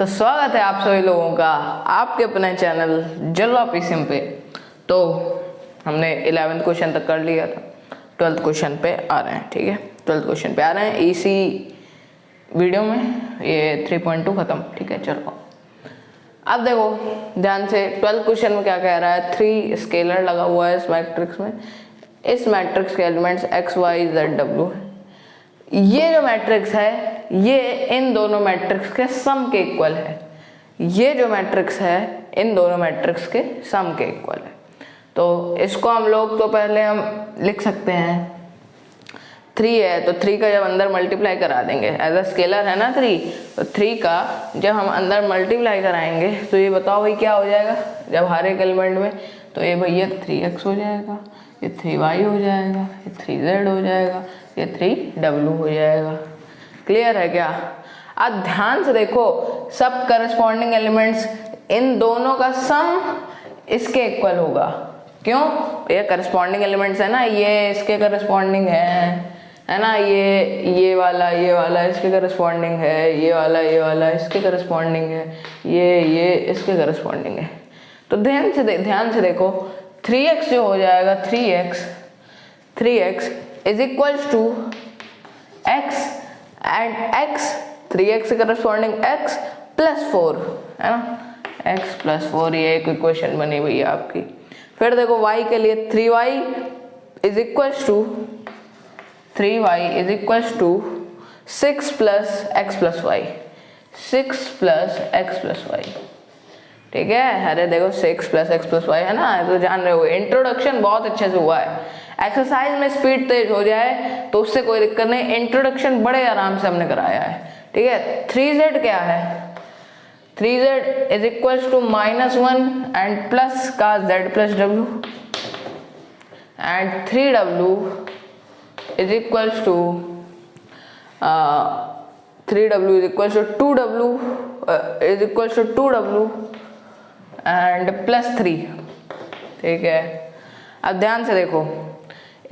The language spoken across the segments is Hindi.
तो स्वागत है आप सभी लोगों का आपके अपने चैनल जलवा पीसीएम पे। तो हमने 11th क्वेश्चन तक कर लिया था, 12th क्वेश्चन पे आ रहे हैं। ठीक है, 12th क्वेश्चन पे आ रहे हैं इसी वीडियो में, ये 3.2 खत्म। ठीक है, चलो अब देखो ध्यान से, 12th क्वेश्चन में क्या कह रहा है। 3 स्केलर लगा हुआ है इस मैट्रिक्स में। इस मैट्रिक्स के elements x y z w है। ये जो मैट्रिक्स है ये इन दोनों मैट्रिक्स के सम के इक्वल है। ये जो मैट्रिक्स है इन दोनों मैट्रिक्स के सम के इक्वल है। तो इसको हम लोग तो पहले हम लिख सकते हैं 3 है तो 3 का जब अंदर मल्टीप्लाई करा देंगे, एज अ स्केलर है ना 3, तो 3 का जब हम अंदर मल्टीप्लाई कराएंगे तो ये बताओ भाई क्या हो जाएगा जब हर एक एलिमेंट में। तो ये भैया 3x हो जाएगा, ये 3y हो जाएगा, ये 3z हो जाएगा, ये 3w हो जाएगा। क्लियर है क्या? अब ध्यान से देखो, सब करस्पॉन्डिंग एलिमेंट्स इन दोनों का सम इसके इक्वल होगा। क्यों? ये करस्पॉन्डिंग एलिमेंट्स है ना, ये इसके करस्पॉन्डिंग है ना, ये वाला इसके करस्पॉन्डिंग है, ये वाला इसके करस्पॉन्डिंग है, ये इसके करस्पॉन्डिंग है। तो ध्यान से देखो 3x जो हो जाएगा 3x is equals to x and x 3x से करस्पॉन्डिंग x प्लस 4 है ना, x प्लस 4, ये एक इक्वेशन बनी हुई है आपकी। फिर देखो y के लिए 3y is equals to 6 plus x plus y, 6 plus x plus y। ठीक है, अरे देखो 6 प्लस x प्लस y है ना, तो जान रहे हो इंट्रोडक्शन बहुत अच्छे से हुआ है। एक्सरसाइज में स्पीड तेज हो जाए तो उससे कोई दिक्कत नहीं, इंट्रोडक्शन बड़े आराम से हमने कराया है। ठीक है, 3z क्या है, 3z is equals to -1 and plus का z plus w and 3w is equals to 3w is equals to 2w is equals to 2w and plus 3। ठीक है, अब ध्यान से देखो,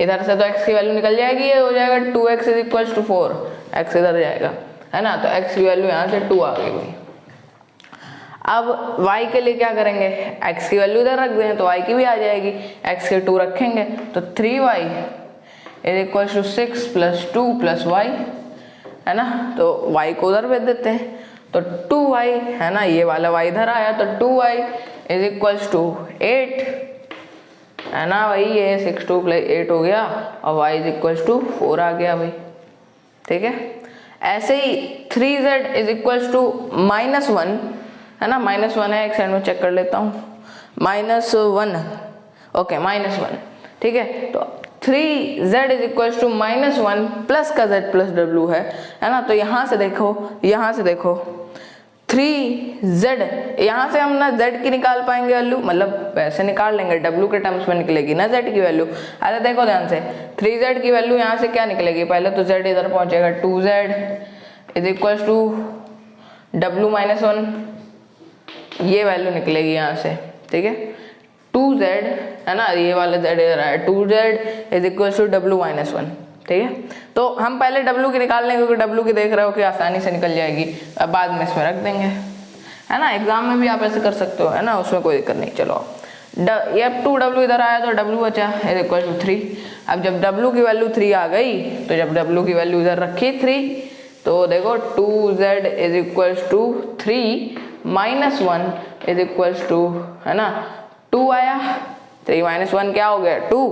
इधर से तो x की वैल्यू निकल जाएगी, ये हो जाएगा 2x is equals to 4, x इधर जाएगा है ना, तो x की वैल्यू यहाँ से 2 आ गई भाई। अब y के लिए क्या करेंगे, x की वैल्यू इधर रख दें तो y की भी आ जाएगी, x के 2 रखेंगे तो 3y is equals to 6 plus 2 plus y है ना, तो y को उधर भेज देते हैं तो 2y है ना, ये वाला y इधर आया तो 2y इज इक्वल्स टू 8 है ना भाई, ये 6 2 प्लस 8 हो गया और y इज इक्वल्स टू 4 आ गया भाई। ठीक है, ऐसे ही 3z इज इक्वल्स टू -1 है ना, -1 है, एक साइड में चेक कर लेता हूँ, -1 ओके -1। ठीक है, तो 3z is equals to -1 plus का z प्लस w है ना, तो यहाँ से देखो 3z, यहाँ से हम ना z की निकाल पाएंगे वैल्यू, मतलब वैसे निकाल लेंगे, w के टर्म्स में निकलेगी ना z की वैल्यू। अरे देखो ध्यान से, 3z की वैल्यू यहाँ से क्या निकलेगी, पहले तो z इधर पहुँचेगा, 2z is equals to w -1, ये वैल्यू निकलेगी यहाँ से। ठीक है, 2z है ना, ये वाला z इधर आया, 2z is equals to w -1। ठीक है, तो हम पहले w की निकाल लेंगे क्योंकि w की देख रहे हो कि आसानी से निकल जाएगी, अब बाद में इसमें रख देंगे है ना, एग्जाम में भी आप ऐसे कर सकते हो है ना, उसमें कोई दिक्कत नहीं। चलो ये 2w इधर आया तो w बचा इज इक्वल टू 3। अब जब w की वैल्यू 3 आ गई, तो जब w की वैल्यू इधर रखी 3, तो देखो 2z is equals to 3 -1 is equals to है ना 2 आया, 3 -1 क्या हो गया 2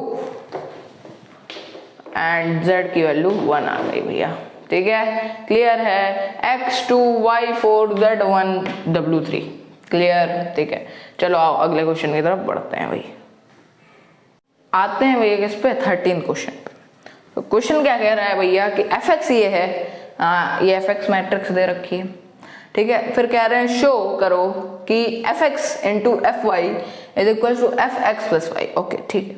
एंड z की वैल्यू 1 आ गई भैया। ठीक है, क्लियर है, x2 y4 z1 w3 clear. ठीक है, चलो आओ अगले क्वेश्चन की तरफ बढ़ते हैं भाई। आते हैं भैया किस पे, 13 क्वेश्चन पे। तो क्वेश्चन क्या कह रहा है भैया कि fx ये है, ये fx मैट्रिक्स दे रखी है। ठीक है, फिर कह रहे हैं शो करो कि fx into fy is equal to fx plus y। Okay ठीक है,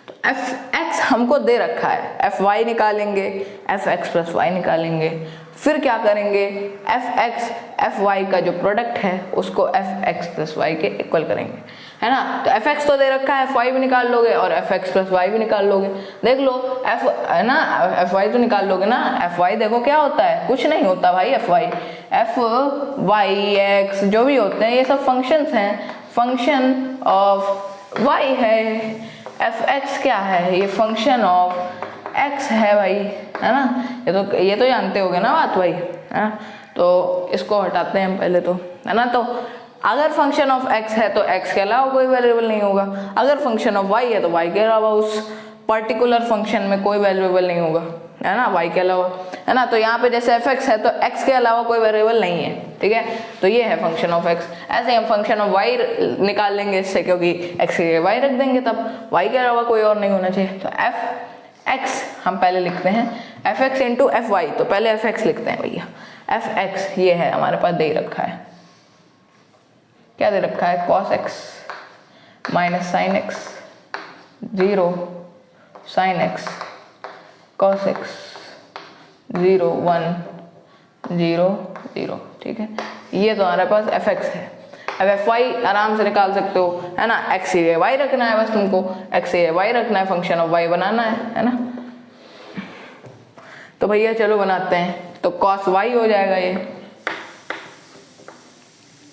तो fx हमको दे रखा है, fy निकालेंगे, fx प्लस y निकालेंगे, फिर क्या करेंगे, एफ एक्स एफ वाई का जो प्रोडक्ट है उसको एफ एक्स प्लस वाई के इक्वल करेंगे, है ना। तो एफ एक्स तो दे रखा है, एफ वाई भी निकाल लोगे और एफ एक्स प्लस वाई भी निकाल लोगे। देख लो एफ, है ना, एफ वाई तो निकाल लोगे ना। एफ वाई देखो क्या होता है, कुछ नहीं होता भाई। F y, f y x जो भी होते हैं ये सब फंक्शंस हैं, फंक्शन ऑफ वाई है। एफ एक्स क्या है, ये फंक्शन ऑफ एक्स है भाई, है ना। ये तो जानते होगे ना बात भाई, है ना। तो इसको हटाते हैं हम पहले तो, है ना। तो अगर फंक्शन ऑफ एक्स है तो एक्स के अलावा कोई वेरिएबल नहीं होगा, अगर फंक्शन ऑफ वाई है तो वाई के अलावा उस पर्टिकुलर फंक्शन में कोई वेरिएबल नहीं होगा, है ना, वाई के अलावा, है ना। तो यहाँ पे जैसे एफ एक्स है तो एक्स के अलावा कोई वेरिएबल नहीं है, ठीक है। तो ये है फंक्शन ऑफ एक्स। ऐसे ही हम फंक्शन ऑफ वाई निकाल लेंगे इससे, क्योंकि एक्स के लिए वाई रख देंगे, तब वाई के अलावा कोई और नहीं होना चाहिए। तो एफ एक्स हम पहले लिखते हैं, f x into f y, तो पहले एफ एक्स लिखते हैं भैया। एफ एक्स ये है हमारे पास दे रखा है, क्या दे रखा है, cos x minus sine x, 0 sign x cos x, 0 1 0 0, ठीक है। ये तो हमारे पास एफ एक्स है। अब एफ वाई आराम से निकाल सकते हो, है ना। एक्स ये वाई रखना है, बस तुमको एक्स ये वाई रखना है, फंक्शन ऑफ वाई बनाना है ना। तो भैया चलो बनाते हैं। तो कॉस वाई हो जाएगा,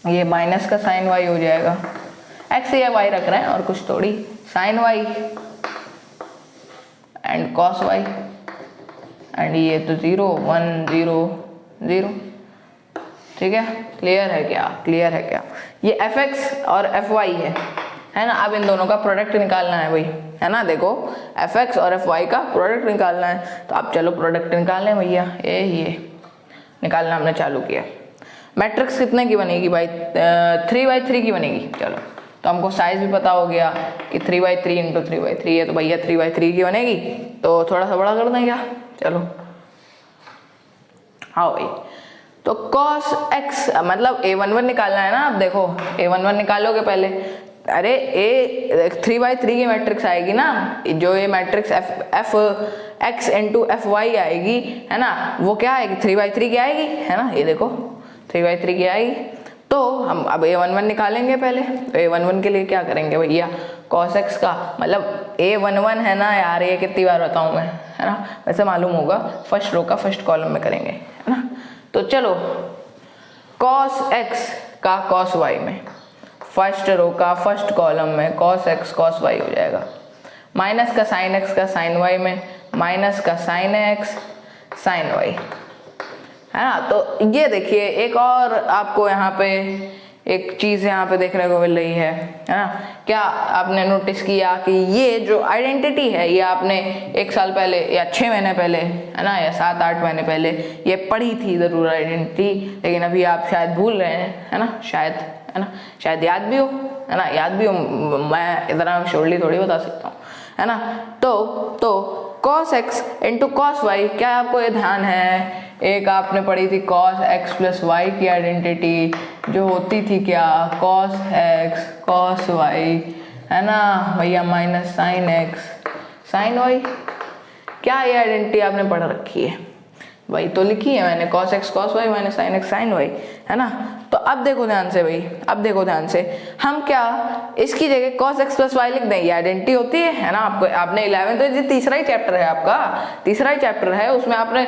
ये माइनस का साइन वाई हो जाएगा। एक्स ये वाई रख रहे हैं और कुछ थोड़ी, sine y and cos y, and ये तो 0 1 0 0, ठीक है। क्लियर है क्या, क्लियर है क्या। ये एफ एक्स और एफ वाई है ना। अब इन दोनों का प्रोडक्ट निकालना है भाई, है ना। देखो एफ एक्स और एफ वाई का प्रोडक्ट निकालना है, तो आप चलो प्रोडक्ट निकाल लें भैया। ये निकालना हमने चालू किया। मैट्रिक्स कितने की बनेगी भाई, 3/3 की बनेगी। चलो तो हमको साइज भी पता हो गया कि 3/3 इंटू 3/3 है, तो भैया 3/3 की बनेगी। तो थोड़ा सा बड़ा कर दें क्या, चलो हाँ भाई। तो cos x मतलब a11 निकालना है ना। अब देखो a11 निकालोगे पहले, अरे ए 3/3 की मैट्रिक्स आएगी ना, जो ये matrix f x into f y आएगी, है ना, वो क्या आएगी, 3/3 की आएगी, है ना। ये देखो 3/3 की आएगी। तो हम अब a11 निकालेंगे पहले। तो a11 के लिए क्या करेंगे भैया, cos x का मतलब a11 है ना यार, ये कितनी बार बताऊँ मैं, है ना, वैसे मालूम होगा, फर्स्ट रो का फर्स्ट कॉलम में करेंगे, है ना। तो चलो cos x का cos y में, फर्स्ट रो का फर्स्ट कॉलम में cos x cos y हो जाएगा, माइनस का sin x का sin y में, माइनस का sin x sin y, है ना। तो ये देखिए एक और आपको यहाँ पे एक चीज़ यहाँ पे देखने को मिल रही है ना। क्या आपने नोटिस किया कि ये जो आइडेंटिटी है ये आपने 1 साल पहले या 6 महीने पहले, है ना, या 7-8 महीने पहले ये पढ़ी थी ज़रूर आइडेंटिटी, लेकिन अभी आप शायद भूल रहे हैं, है ना, शायद, है ना, शायद याद भी हो, है ना, याद भी हो, मैं इतना श्योरली थोड़ी बता सकता हूँ, है ना। तो cos x into cos y, क्या आपको ये ध्यान है, एक आपने पढ़ी थी cos x प्लस वाई की आइडेंटिटी जो होती थी क्या, cos x cos y, है ना भैया, minus sin x sin y। क्या ये आइडेंटिटी आपने पढ़ रखी है भाई, तो लिखी है मैंने, cos x cos y minus sin x sin y, है ना। तो अब देखो ध्यान से भाई, अब देखो ध्यान से, हम क्या इसकी जगह cos x प्लस वाई लिख दें, ये आइडेंटिटी होती है ना। आपको आपने 11th, तो ये तीसरा ही चैप्टर है आपका, तीसरा ही चैप्टर है, उसमें आपने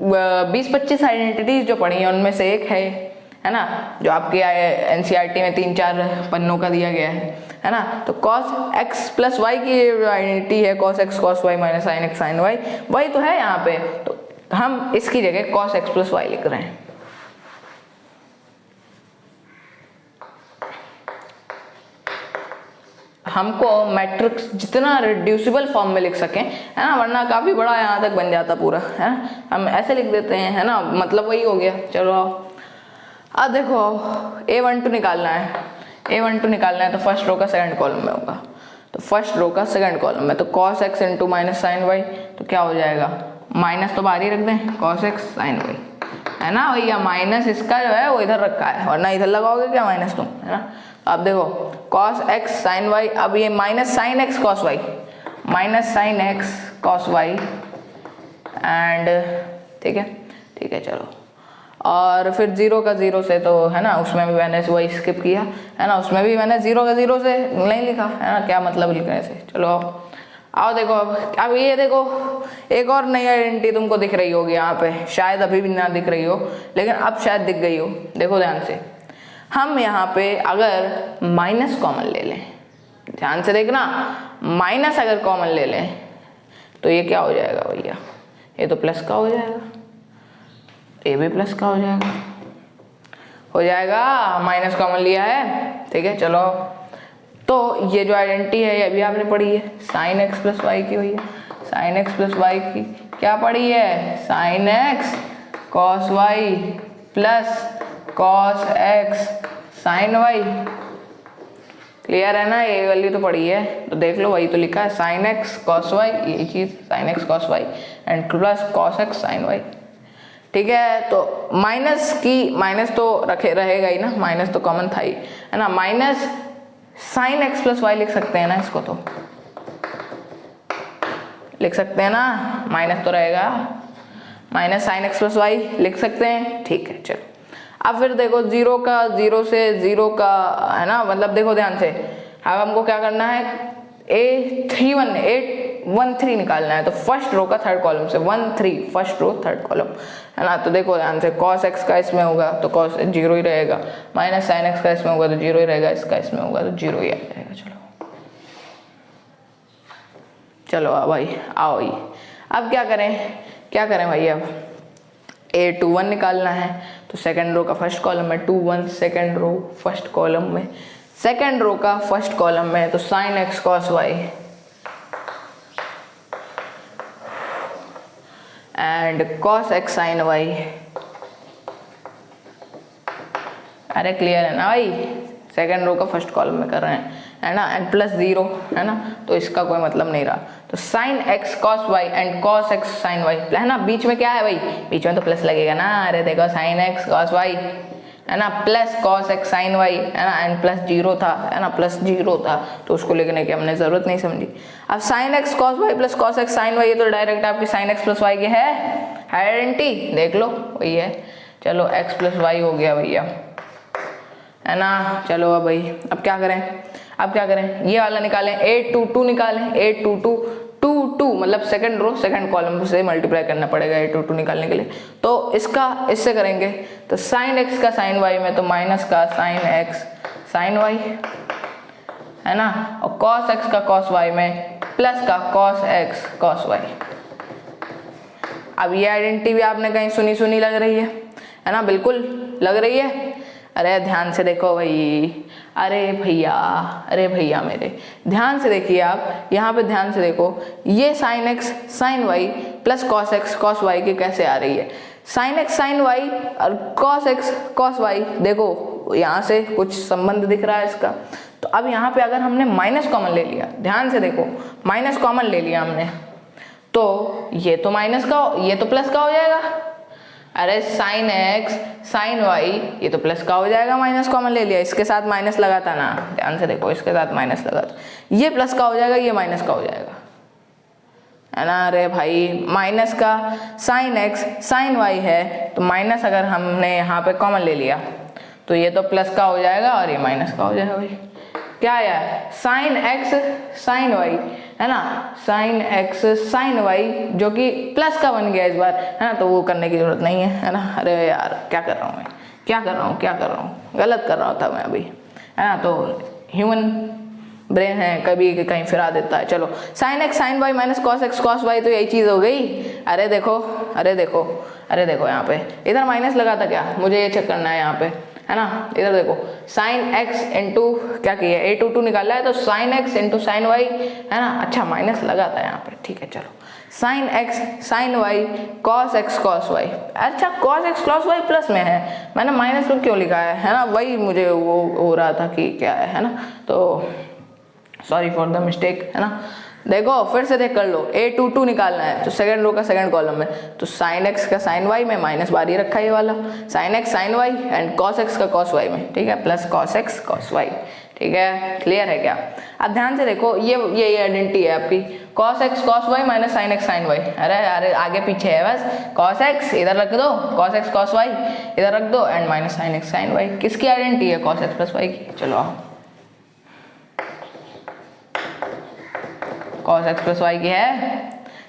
20-25 आइडेंटिटीज जो पढ़ी हैं उनमें से एक है ना, जो आपके एनसीईआरटी में 3-4 पन्नों का दिया गया है ना। तो cos x प्लस वाई की जो आइडेंटिटी है, cos x cos y minus sin x sin y, वही तो है यहाँ पे। तो हम इसकी जगह cos x प्लस वाई लिख रहे हैं। हमको मैट्रिक्स जितना रिड्यूसिबल फॉर्म में लिख सकें, है ना, वरना काफ़ी बड़ा यहाँ तक बन जाता पूरा, है ना, हम ऐसे लिख देते हैं, है ना, मतलब वही हो गया। चलो अब देखो a12 निकालना है, a12 निकालना है तो फर्स्ट रो का सेकंड कॉलम में होगा। तो फर्स्ट रो का सेकंड कॉलम में तो cos x into minus sine y, तो क्या हो जाएगा, माइनस तो बाहर ही रख दें, cos x sin y, है ना भैया। माइनस इसका जो है वो इधर रखा है, वरना इधर लगाओगे क्या माइनस तुम, है ना। अब देखो cos x sin y, अब ये minus sin x cos y, minus sin x cos y, and ठीक है, ठीक है चलो। और फिर 0 का 0 से तो है ना, उसमें भी मैंने वही स्किप किया है ना, उसमें भी मैंने 0 का 0 से नहीं लिखा है ना, क्या मतलब लिखने से। चलो आओ देखो अब ये देखो एक और नई आइडेंटिटी तुमको दिख रही होगी यहाँ पे, शायद अभी भी ना दिख रही हो लेकिन अब शायद दिख गई हो। देखो ध्यान से, हम यहाँ पे अगर माइनस कॉमन ले लें, ध्यान से देखना, माइनस अगर कॉमन ले लें तो ये क्या हो जाएगा भैया, ये तो प्लस का हो जाएगा, ये भी प्लस का हो जाएगा, माइनस कॉमन लिया है। ठीक है चलो, तो ये जो आइडेंटिटी है ये भी आपने पढ़ी है, साइन एक्स प्लस वाई की हुई है, साइन एक्स प्लस वाई की क्या पढ़ी है, sine x cos y plus cos x sine y. Clear है ना, ये वाली तो पढ़ी है, तो देख लो वही तो लिखा है, साइन एक्स कॉस वाई, यही चीज़ sine x cos y and plus cos x sine y. ठीक है, तो माइनस तो रहेगा ही ना, माइनस तो कॉमन था ही है ना, minus sine x plus y लिख सकते हैं ना, इसको तो लिख सकते हैं ना, माइनस तो रहेगा, minus sine x plus y लिख सकते हैं। ठीक है चलो, अब फिर देखो 0 का 0 से 0 का है ना, मतलब देखो ध्यान से, अब हमको क्या करना है, A13 निकालना है, तो फर्स्ट रो का थर्ड कॉलम से 1 3 फर्स्ट रो थर्ड कॉलम है ना, तो देखो ध्यान से, cos x का इसमें होगा तो cos 0 ही रहेगा, माइनस साइन एक्स का इसमें होगा तो 0 ही रहेगा, इसका इसमें होगा तो 0 ही आ जाएगा। चलो भाई आओ ही, अब क्या करें भाई, अब A21 निकालना है, तो सेकंड रो का फर्स्ट कॉलम में 21, सेकंड रो फर्स्ट कॉलम में, सेकंड रो का फर्स्ट कॉलम में तो sine x cos y and cos x sine y. अरे क्लियर है ना भाई, सेकंड रो का फर्स्ट कॉलम में कर रहे हैं है ना, एंड प्लस 0 है ना, तो इसका कोई मतलब नहीं रहा, तो sine x cos y and cos x sine y है ना, बीच में क्या है भाई, बीच में तो प्लस लगेगा ना, अरे देखो साइन एक्स कॉस वाई है ना, plus cos x sine y है ना, एंड प्लस 0 था है ना, प्लस 0 था तो उसको लिखने की हमने जरूरत नहीं समझी। अब sine x cos y plus cos x sine y, ये तो डायरेक्ट आपकी साइन एक्स प्लस वाई की है आइडेंटिटी, देख लो वही है। चलो एक्स प्लस वाई हो गया भैया है ना। चलो अब भाई अब क्या करें, ये वाला निकालें, A22 निकालें, A22 मतलब सेकंड रो सेकंड कॉलम से मल्टीप्लाई करना पड़ेगा A22 निकालने के लिए, तो इससे करेंगे, तो साइन एक्स का साइन वाई में तो माइनस का साइन एक्स साइन वाई है ना, और कॉस एक्स का कॉस वाई में प्लस का कॉस एक्स कॉस वाई। अब ये आइडेंटिटी भी आपने कहीं सुनी लग रही है ना, बिल्कुल लग रही है। अरे ध्यान से देखो भाई, अरे भैया मेरे ध्यान से देखिए, आप यहाँ पे ध्यान से देखो, ये sine x sine y plus cos x cos y की कैसे आ रही है, साइन एक्स साइन वाई और कॉस एक्स कॉस वाई, देखो यहाँ से कुछ संबंध दिख रहा है इसका। तो अब यहाँ पे अगर हमने माइनस कॉमन ले लिया, ध्यान से देखो, माइनस कॉमन ले लिया हमने, तो ये तो माइनस का ये तो प्लस का हो जाएगा, अरे साइन एक्स साइन वाई ये तो प्लस का हो जाएगा, माइनस कॉमन ले लिया, इसके साथ माइनस लगा था ना, ध्यान से देखो, इसके साथ माइनस लगा था, ये प्लस का हो जाएगा, ये माइनस का हो जाएगा है ना। अरे भाई माइनस का साइन एक्स साइन वाई है, तो माइनस अगर हमने यहाँ पे कॉमन ले लिया तो ये तो प्लस का हो जाएगा और ये माइनस का हो जाएगा। भाई क्या है, साइन एक्स साइन वाई है ना, साइन एक्स साइन वाई जो कि प्लस का बन गया इस बार है ना, तो वो करने की जरूरत नहीं है ना। अरे यार क्या कर रहा हूँ मैं, गलत कर रहा था मैं अभी है ना, तो ह्यूमन ब्रेन है, कभी कहीं फिरा देता है। चलो sine x sine y minus cos x cos y, तो यही चीज़ हो गई। अरे देखो यहाँ पे इधर माइनस लगा था क्या, मुझे ये चेक करना है यहाँ पे है ना, इधर देखो साइन एक्स इंटू क्या किया, A22 निकाला है, तो sine x into sine y है ना, अच्छा माइनस लगा था यहाँ पे, ठीक है। चलो sine x sine y cos x cos y, अच्छा cos x cos y plus में है, मैंने माइनस में क्यों लिखा है ना, वही मुझे वो हो रहा था कि क्या है ना, तो सॉरी फॉर द मिस्टेक है ना। देखो फिर से देख कर लो, A22 निकालना है, तो सेकंड रो का सेकंड कॉलम में, तो साइन एक्स का साइन वाई में माइनस बार ही रखा है ये वाला, sine x sine y and cos x का कॉस वाई में, ठीक है, plus cos x cos y, ठीक है, क्लियर है क्या? अब ध्यान से देखो, ये आइडेंटिटी है आपकी cos x cos y minus sin x sin y। अरे आगे पीछे है बस, cos x इधर रख दो, cos x cos y इधर रख दो and minus sin x sin y। किसकी आइडेंटिटी है? cos x प्लस y की। चलो आओ, cos x प्लस y की है।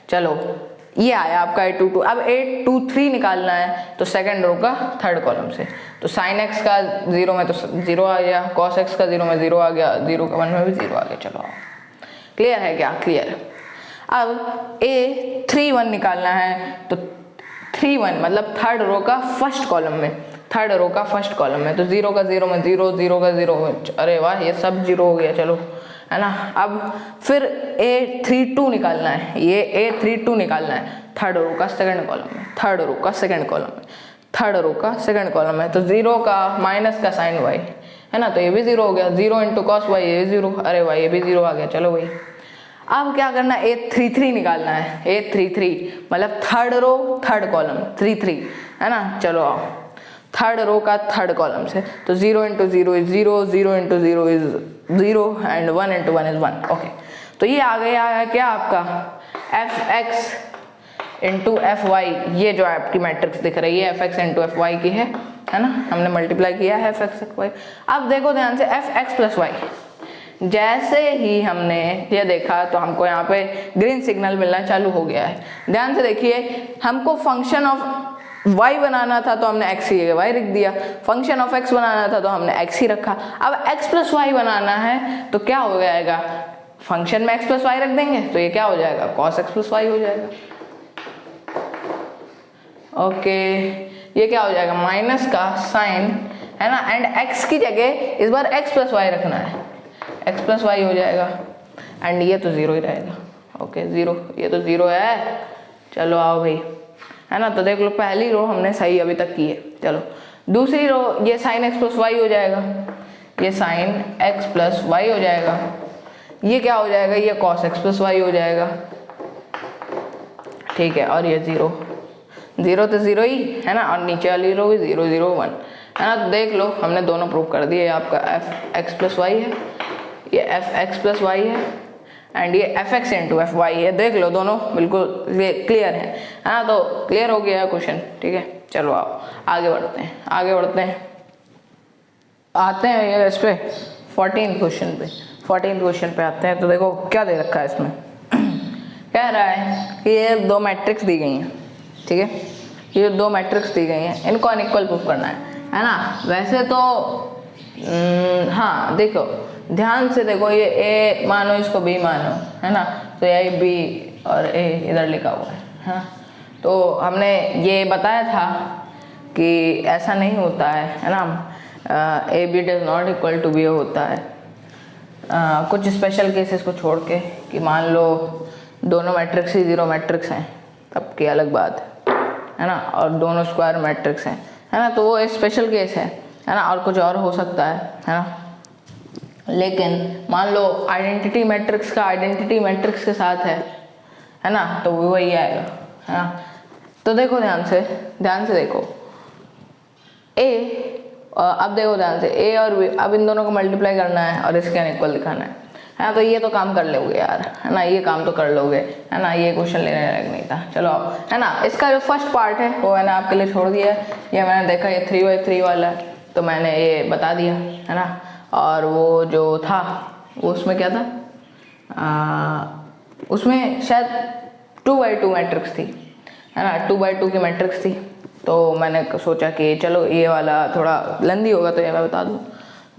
चलो ये आया आपका 822। अब 823 निकालना है तो सेकंड रो का थर्ड कॉलम से, तो sin x का 0 में तो 0 आ गया, cos x का 0 में 0 आ गया, 0 का 1 में भी 0 आ गया। चलो क्लियर है क्या? क्लियर। अब A31 निकालना है तो 31 मतलब थर्ड रो का फर्स्ट कॉलम में, थर्ड रो का फर्स्ट कॉलम में, तो 0 का 0 में 0, 0 का 0, अरे वाह ये सब 0 हो गया। चलो है ना। अब फिर A32 निकालना है, ये A32 निकालना है थर्ड रो का सेकंड कॉलम में, थर्ड रो का सेकंड कॉलम में, थर्ड रो का सेकंड कॉलम में, तो 0 का माइनस का sin y है ना, तो ये भी 0 हो गया, 0 इंटू कॉस वाई, ये भी 0, अरे वाह ये भी 0 आ गया। चलो भाई अब क्या करना है? A33 निकालना है, A33 मतलब थर्ड रो थर्ड कॉलम 33 है ना। चलो आओ, थर्ड रो का थर्ड कॉलम से, तो 0 into 0 is 0, 0 into 0 is 0 and 1 into 1 is 1। Okay, तो ये आ गया क्या आपका fx इंटू एफ वाई, ये जो आपकी मैट्रिक्स दिख रही है fx इंटू एफ वाई की है ना, हमने मल्टीप्लाई किया है fx एफ वाई। अब देखो ध्यान से fx प्लस वाई, जैसे ही हमने ये देखा तो हमको यहाँ पे ग्रीन सिग्नल मिलना चालू हो गया है। ध्यान से देखिए, हमको फंक्शन ऑफ y बनाना था तो हमने x की जगह y रख दिया, फंक्शन ऑफ x बनाना था तो हमने x ही रखा। अब x प्लस वाई बनाना है तो क्या हो जाएगा? फंक्शन में x प्लस वाई रख देंगे तो ये क्या हो जाएगा? cos x प्लस वाई हो जाएगा। ओके, ये क्या हो जाएगा? माइनस का साइन है ना, एंड x की जगह इस बार x प्लस वाई रखना है, x प्लस वाई हो जाएगा एंड ये तो 0 ही रहेगा। ओके 0, ये तो 0 है। चलो आओ भाई है ना, तो देख लो पहली रो हमने सही अभी तक की है। चलो दूसरी रो, ये sin x प्लस वाई हो जाएगा, ये sin x प्लस वाई हो जाएगा, ये क्या हो जाएगा? ये cos x प्लस वाई हो जाएगा, ठीक है। और ये 0, 0 तो 0 ही है ना, और नीचे वाली रो भी 0, 0, 1 है ना। तो देख लो हमने दोनों प्रूव कर दिए, आपका एफ एक्स प्लस वाई है, ये एफ एक्स प्लस वाई है एंड ये f x into f y है। देख लो दोनों बिल्कुल क्लियर है ना, तो क्लियर हो गया क्वेश्चन, ठीक है। चलो आओ आगे बढ़ते हैं, आगे बढ़ते हैं, आते हैं ये इस पे 14th क्वेश्चन पे, 14th क्वेश्चन पे आते हैं। तो देखो क्या दे रखा है इसमें, कह रहा है कि ये दो मैट्रिक्स दी गई हैं, ठीक है, ये दो मैट्रिक्स दी गई हैं, इनको अनइक्वल प्रूफ करना है ना। वैसे तो हाँ देखो ध्यान से देखो, ये ए मानो इसको बी मानो है ना, तो ये बी और ए इधर लिखा हुआ है ना। तो हमने ये बताया था कि ऐसा नहीं होता है ना, a b does not equal to b होता है कुछ स्पेशल केसेस को छोड़ के, कि मान लो दोनों मैट्रिक्स ही 0 मैट्रिक्स हैं तब की अलग बात है ना, और दोनों स्क्वायर मैट्रिक्स हैं है ना, तो वो एक स्पेशल केस है ना, और कुछ और हो सकता है ना। लेकिन मान लो आइडेंटिटी मैट्रिक्स का आइडेंटिटी मैट्रिक्स के साथ है ना, तो वो वही आएगा है ना। तो देखो ध्यान से देखो, ए अब देखो ध्यान से, ए और बी, अब इन दोनों को मल्टीप्लाई करना है और इसके अनइक्वल दिखाना है ना। तो ये तो काम कर लोगे यार है ना, ये काम तो कर लोगे है ना, ये क्वेश्चन लेने लायक नहीं था। चलो आओ है ना, इसका जो फर्स्ट पार्ट है वो मैंने आपके लिए छोड़ दिया है, ये मैंने देखा ये 3/3 वाला है तो मैंने ये बता दिया है ना। और वो जो था वो उसमें क्या था, उसमें शायद 2/2 मैट्रिक्स थी है ना, 2/2 की मैट्रिक्स थी, तो मैंने सोचा कि चलो ये वाला थोड़ा लंदी होगा तो ये मैं बता दूँ।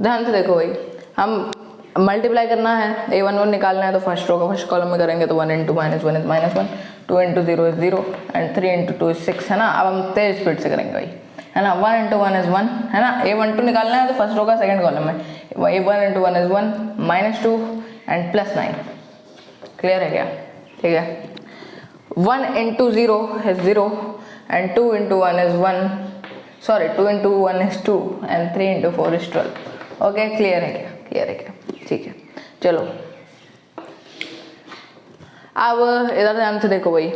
ध्यान से देखो भाई, हम मल्टीप्लाई करना है, a11 निकालना है, तो फर्स्ट रो का फर्स्ट कॉलम में करेंगे तो 1 into minus 1 is -1, 2 into 0 is 0 and 3 into 2 is 6 है ना। अब हम तेज स्पीड से करेंगे भाई है ना, 1 इंटू 1 इज 1 है ना, a12 निकालना है तो फर्स्ट रो का सेकंड कॉलम में, a1 into 1 is 1, -2 and +9, clear है क्या? ठीक है, 1 into 0 is 0 and 2 into 1 is 1, sorry 2 into 1 is 2 and 3 into 4 is 12। Okay clear है क्या? क्लियर है क्या? ठीक है। चलो अब इधर ध्यान से देखो भाई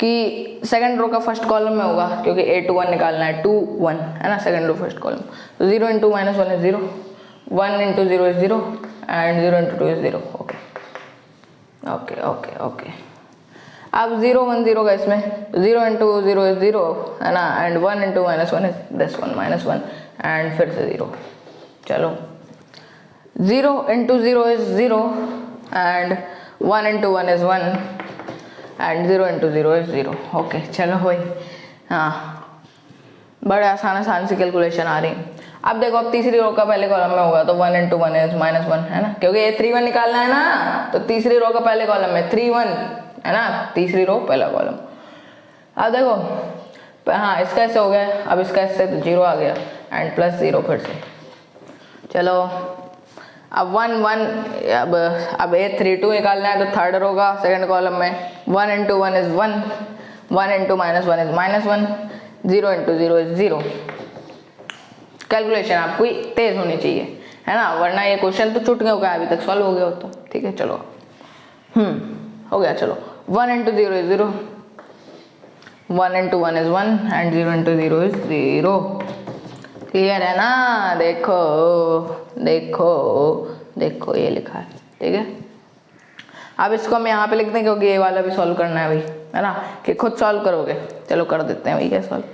कि सेकंड रो का फर्स्ट कॉलम में होगा, क्योंकि A21 निकालना है, 2 1 है ना, सेकंड रो फर्स्ट कॉलम, तो 0 into -1 is 0, 1 into 0 is 0 and 0 into 2 is 0. Okay okay okay okay. अब 0 1 0 का इसमें 0 into 0 is 0 है ना, and 1 into -1 is this one -1 and फिर से 0। चलो 0 into 0 is 0 and 1 into 1 is 1 and 0 into 0 is 0। Okay चलो भाई, हाँ बड़े आसान सी कैलकुलेशन आ रही है। अब देखो, अब तीसरी रो का पहले कॉलम में होगा तो 1 into 1 is -1 है ना, क्योंकि ये 3 1 निकालना है ना, तो तीसरी रो का पहले कॉलम में 3 1 है ना, तीसरी रो पहला कॉलम। अब देखो, हाँ इसका ऐसे हो गया, अब इसका ऐसे तो 0 आ गया एंड +0 फिर से। चलो अब 1 1, अब ए 3 2 निकालना है तो थर्ड रो का सेकंड कॉलम में 1 into 1 is 1, 1 into -1 is -1, 0 into 0 is 0। Calculation आपकी तेज होनी चाहिए है ना, वरना ये क्वेश्चन तो चुटकियों होगा, अभी तक सॉल्व हो गया हो तो ठीक है। चलो हो गया। चलो 1 into 0 is 0, 1 into 1 is 1 and 0 into 0 is 0। Clear है ना? देखो देखो देखो ये लिखा है, ठीक है। अब इसको हम यहाँ पे लिखते हैं क्योंकि ये वाला भी सॉल्व करना है भाई, है ना, कि खुद सॉल्व करोगे। चलो कर देते हैं भैया सॉल्व,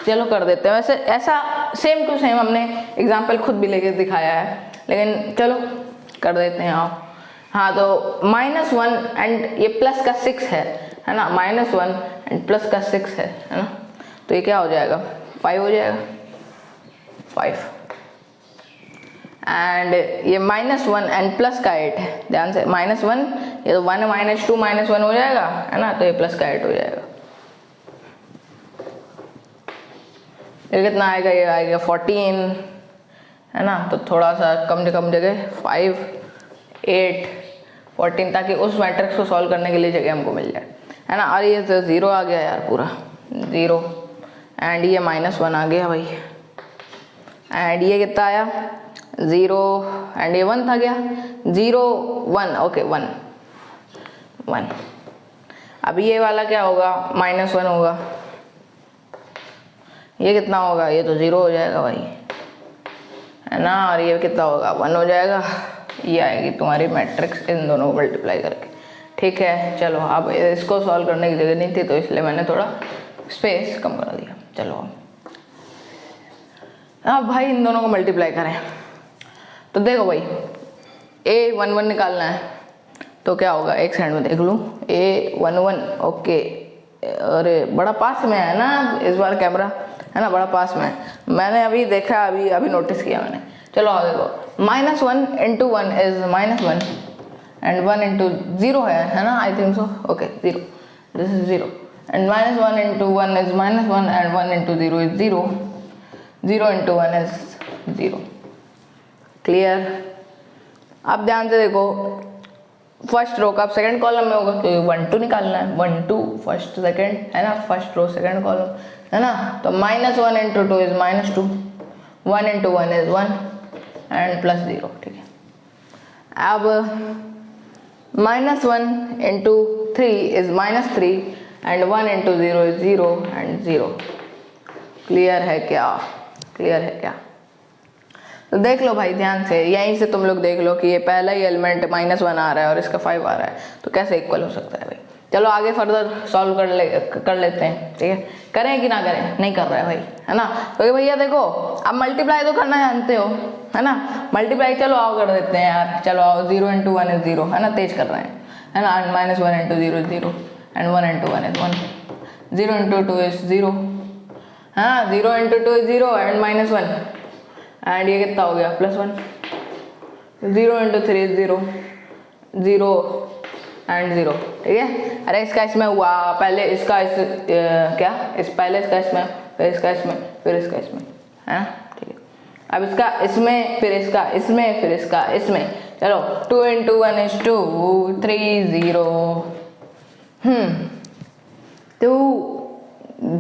चलो कर देते हैं। वैसे ऐसा सेम टू सेम हमने एग्जाम्पल खुद भी लेके दिखाया है, लेकिन चलो कर देते हैं आप। हाँ तो -1 एंड ये प्लस का 6 है ना, -1 एंड प्लस का 6 है ना, तो ये क्या हो जाएगा 5 हो जाएगा 5। एंड ये -1 एंड प्लस का 8 है, ध्यान से -1 ये तो 1 -2 -1 हो जाएगा है ना, तो ये प्लस का 8 हो जाएगा। ये कितना आएगा, ये आएगा 14 है ना, तो थोड़ा सा कम से कम जगह 5 8 14, ताकि उस मैट्रिक्स को सॉल्व करने के लिए जगह हमको मिल जाए है ना। और ये तो 0 आ गया यार, पूरा 0 एंड ये -1 आ गया भाई, एंड ये कितना आया 0 एंड ये 1 था क्या, 0 1 ओके 1 1। अब ये वाला क्या होगा -1 होगा, ये कितना होगा, ये तो 0 हो जाएगा भाई है ना, और ये कितना होगा 1 हो जाएगा। ये आएगी तुम्हारी मैट्रिक्स इन दोनों को मल्टीप्लाई करके, ठीक है। चलो अब इसको सॉल्व करने की जगह नहीं थी तो इसलिए मैंने थोड़ा स्पेस कम कर दिया। चलो अब भाई इन दोनों को मल्टीप्लाई करें तो देखो भाई a 1 1 निकालना है तो क्या होगा, एक सेकंड में देख लूँ, a 1 1 ओके। अरे बड़ा पास में है ना इस बार कैमरा, है ना, बड़ा पास में है। मैंने अभी देखा, अभी नोटिस किया मैंने। चलो आओ देखो, -1 into 1 is -1 and 1 into 0 है ना, I think so, okay 0, this is 0 and -1 into 1 is -1 and 1 into 0 is 0, 0 into 1 is 0। Clear? अब ध्यान से देखो, फर्स्ट रो का अब सेकंड कॉलम में होगा तो 1 2 निकालना है, 1 2 फर्स्ट सेकंड है ना, फर्स्ट रो सेकंड कॉलम है ना, तो -1 into 2 is -2, 1 into 1 is 1 and +0, ठीक है। अब -1 into 3 is -3 and 1 into 0 is 0 and 0। Clear है क्या? क्लियर है क्या? तो देख लो भाई ध्यान से, यहीं से तुम लोग देख लो कि ये पहला ही एलिमेंट -1 आ रहा है और इसका 5 आ रहा है, तो कैसे इक्वल हो सकता है भाई। चलो आगे फर्दर सॉल्व कर लेते हैं, ठीक है। करें कि ना करें, नहीं कर रहा है भाई, है ना, क्योंकि भैया देखो अब मल्टीप्लाई तो करना जानते हो है ना, मल्टीप्लाई चलो आओ कर देते हैं यार। चलो आओ, 0 into 1 is 0 है ना, तेज कर रहे हैं है ना, and -1 into 0 is 0 and 1 into 1 is 1, 0 into 2 is 0 है ना, 0 into 2 is 0 एंड -1 एंड ये कितना हो गया +1, 0 into 3 is 0, 0 एंड 0, ठीक है। अरे इसका इसमें हुआ, पहले इसका क्या पहले इसका इसमें, फिर इसका इसमें, फिर इसका इसमें, है ना, ठीक है। अब इसका इसमें, फिर इसका इसमें, फिर इसका इसमें। चलो 2 into 1 is 2, 3 0 2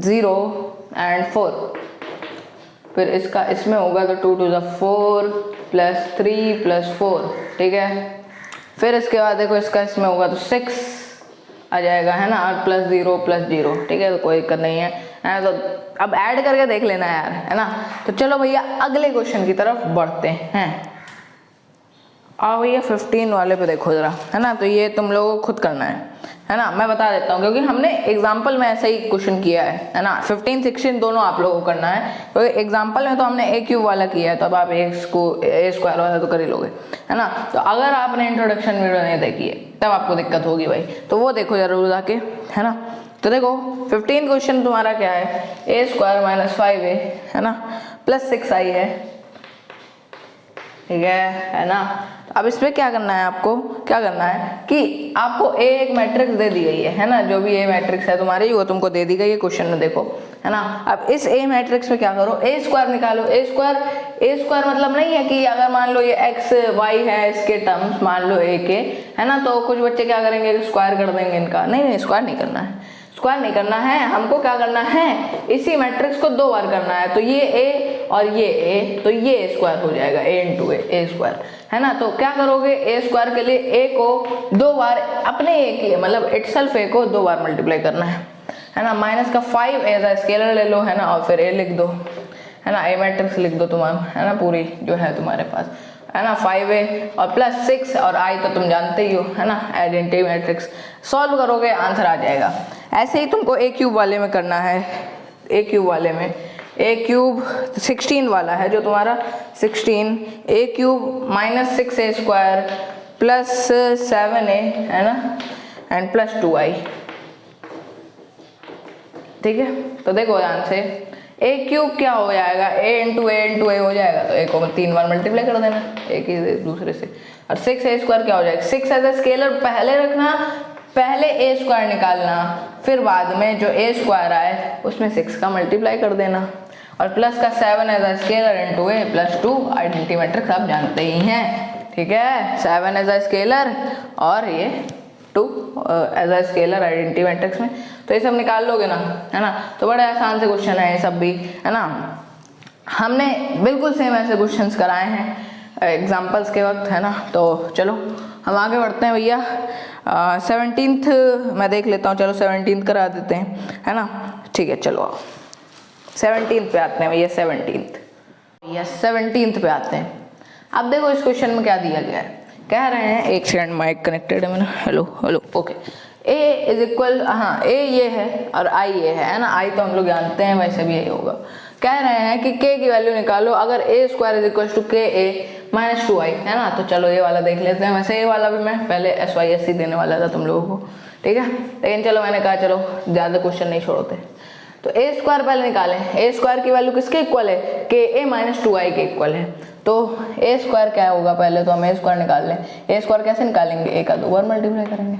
0 एंड 4, फिर इसका इसमें होगा तो 2 2 4 +3 +4, ठीक है। फिर इसके बाद देखो इसका इसमें होगा तो 6 आ जाएगा है ना, और +0 +0, ठीक है, तो कोई दिक्कत नहीं है। तो अब ऐड करके देख लेना यार, है ना। तो चलो भैया अगले क्वेश्चन की तरफ बढ़ते हैं। आओ भैया 15 वाले पे देखो ज़रा, है ना। तो ये तुम लोगों को खुद करना है ना। मैं बता देता हूँ क्योंकि हमने एग्जाम्पल में ऐसा ही क्वेश्चन किया है ना। 15 16 दोनों आप लोगों को करना है, क्योंकि एग्जाम्पल में तो हमने ए क्यूब वाला किया है, तो अब आप ए स्क्वायर वाला तो कर ही लोगे, है ना। तो अगर आपने इंट्रोडक्शन वीडियो नहीं देखी है तब आपको दिक्कत होगी भाई, तो वो देखो जरूर जाके, है ना। तो देखो 15 क्वेश्चन तुम्हारा क्या है, ए स्क्वायर माइनस 5a, है ना, प्लस 6i है, ठीक है ना। अब इसमें क्या करना है, आपको क्या करना है कि आपको ए एक मैट्रिक्स दे दी गई है ना। जो भी ए मैट्रिक्स है तुम्हारी वो तुमको दे दी गई है क्वेश्चन में, देखो, है ना। अब इस ए मैट्रिक्स में क्या करो, ए स्क्वायर निकालो। ए स्क्वायर मतलब नहीं है कि अगर मान लो ये एक्स वाई है, इसके टर्म्स मान लो ए के, है ना, तो कुछ बच्चे क्या करेंगे, स्क्वायर कर देंगे इनका। नहीं, स्क्वायर नहीं करना है, स्क्वायर नहीं करना है। हमको क्या करना है, इसी मैट्रिक्स को 2 बार करना है। तो ये ए और ये ए, तो ये ए स्क्वायर हो जाएगा, ए इंटू ए स्क्वायर, है ना। तो क्या करोगे, ए स्क्वायर के लिए ए को 2 बार अपने ए के मतलब इटसेल्फ ए को 2 बार मल्टीप्लाई करना है ना। माइनस का 5 एज अ स्केलर ले लो, है ना, और फिर ए लिख दो, है ना। ए मैट्रिक्स लिख दो तुम्हारा, है ना, पूरी जो है तुम्हारे पास, है ना। 5a और प्लस 6 और i तो तुम जानते ही हो, है ना, आइडेंटिटी मैट्रिक्स। सॉल्व करोगे आंसर आ जाएगा। ऐसे ही तुमको ए क्यूब वाले में करना है। ए क्यूब वाले में ए क्यूब 16 वाला है जो तुम्हारा 16 a cube minus 6a square plus 7a, है ना, एंड प्लस 2i, ठीक है। तो देखो ध्यान से, ए क्यूब क्या हो जाएगा, ए इंटू ए हो जाएगा, तो ए को 3 बार मल्टीप्लाई कर देना एक ही दूसरे से। और 6a स्क्वायर क्या हो जाएगा, 6 एज ए स्केलर पहले रखना, पहले ए स्क्वायर निकालना, फिर बाद में जो ए स्क्वायर आए उसमें 6 का मल्टीप्लाई कर देना, और प्लस का 7 as a scalar into a plus 2, identity matrix आप जानते ही हैं, ठीक है। 7 एज ए स्केलर और ये 2 as a scalar identity matrix में, तो ये सब निकाल लोगे ना, है ना। तो बड़े आसान से क्वेश्चन है ये सब भी, है ना। हमने बिल्कुल सेम ऐसे क्वेश्चंस कराए हैं एग्जांपल्स के वक्त, है ना। तो चलो हम आगे बढ़ते हैं भैया। 17th मैं देख लेता हूँ, चलो 17th करा देते हैं, है ना, ठीक है। चलो 17th पे आते हैं भैया। 17th पे आते हैं। अब देखो इस क्वेश्चन में क्या दिया गया है, कह रहे हैं, एक सेकंड माइक कनेक्टेड है मेरा, hello okay. A is equal, हाँ ए ये है और आई ये है ना। आई तो हम लोग जानते हैं, वैसे भी यही होगा। कह रहे हैं कि के की वैल्यू निकालो अगर ए स्क्वायर इज इक्वल टू के ए माइनस 2i, है ना। तो चलो ये वाला देख लेते हैं। वैसे ये वाला भी मैं पहले SYSC देने वाला था तुम लोगों को, ठीक है, लेकिन चलो मैंने कहा चलो ज़्यादा क्वेश्चन नहीं छोड़ते। तो ए स्क्वायर पहले निकालें। ए स्क्वायर की वैल्यू किसके इक्वल है, के ए माइनस 2i के इक्वल है। तो ए स्क्वायर क्या होगा, पहले तो हम ए स्क्वायर निकाल लें। ए स्क्वायर कैसे निकालेंगे, ए का 2 बार मल्टीप्लाई करेंगे,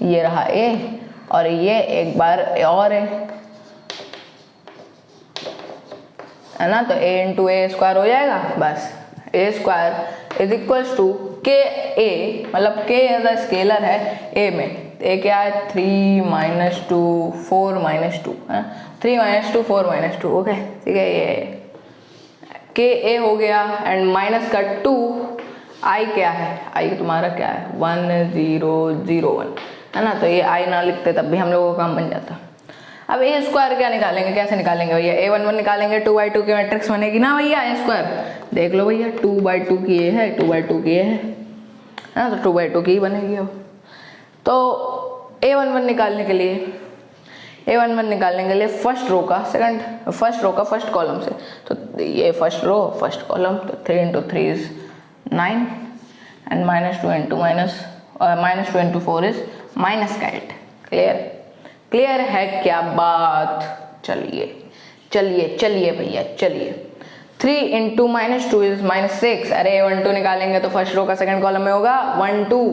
ये रहा ए और ये एक बार और है ना। तो a इंटू ए स्क्वायर हो जाएगा, बस। ए स्क्वायर इज इक्वल्स टू के ए, मतलब के एज अ स्केलर है ए में। ए क्या है, 3 minus 2 4 minus 2, 3 minus 2 4 minus 2, okay, ठीक है। ये के ए हो गया एंड माइनस का 2, आई क्या है, आई तुम्हारा क्या है 1 0 0 1, है ना। तो ये आई ना लिखते तब भी हम लोगों का काम बन जाता। अब ए स्क्वायर क्या निकालेंगे, कैसे निकालेंगे भैया, a11 निकालेंगे 2/2 की मैट्रिक्स बनेगी ना भैया। ए स्क्वायर देख लो भैया, 2/2 की ये है, 2/2 की ये है ना, तो 2/2 की ही बनेगी। अब तो a11 निकालने के लिए फर्स्ट रो का फर्स्ट कॉलम से, तो ये फर्स्ट रो फर्स्ट कॉलम, तो 3 into 3 is 9 and minus 2 into 4 is minus का 8। क्लियर है क्या बात, चलिए भैया चलिए। 3 इंटू माइनस 2 इज माइनस 6। अरे 1 2 निकालेंगे तो फर्स्ट रो का सेकंड कॉलम में होगा 1 2,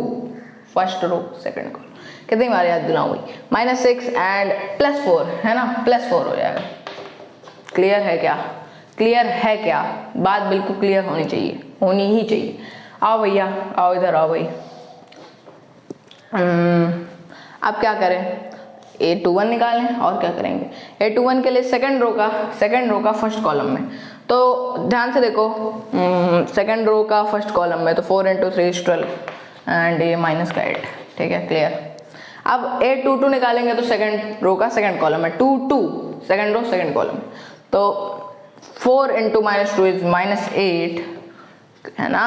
फर्स्ट रो सेकंड कॉलम, कितनी बार याद दिलाऊंगी, माइनस 6 एंड प्लस 4, है ना, प्लस 4 हो जाएगा। क्लियर है क्या, बात बिल्कुल क्लियर होनी चाहिए। आओ भैया, आओ इधर आओ भाई। अब क्या करें, a21 निकालें, और क्या करेंगे। a21 के लिए सेकंड रो का फर्स्ट कॉलम में, तो ध्यान से देखो, सेकंड रो का फर्स्ट कॉलम में तो 4 इंटू 3 इज 12 एंड ये माइनस का 8, ठीक है, क्लियर। अब a22 निकालेंगे तो सेकंड रो का सेकंड कॉलम में 2 2, सेकंड रो सेकंड कॉलम, तो 4 इंटू माइनस 2 इज माइनस 8 है ना,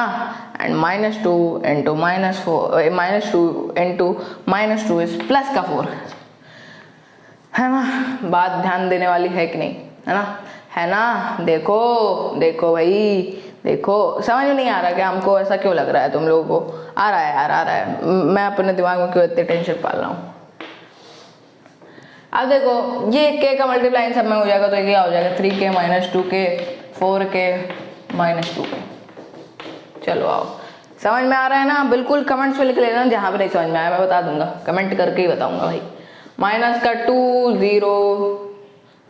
and -2 into -4 -2 into -2 is plus का 4, है ना। बात ध्यान देने वाली है कि नहीं, है ना। देखो देखो भाई, देखो समझ में नहीं आ रहा क्या हमको, ऐसा क्यों लग रहा है तुम लोगों को? आ रहा है यार, आ रहा है। मैं अपने दिमाग में क्यों इतनी टेंशन पाल रहा हूँ? अब देखो ये k का मल्टीप्लाई सब में हो जाएगा, तो ये क्या हो जाएगा 3k - 2k 4k - 2k। चलो आओ, समझ में आ रहा है ना? बिल्कुल कमेंट्स में लिख लेना, जहाँ पे नहीं समझ में आया मैं बता दूंगा, कमेंट करके ही बताऊंगा भाई। -2 0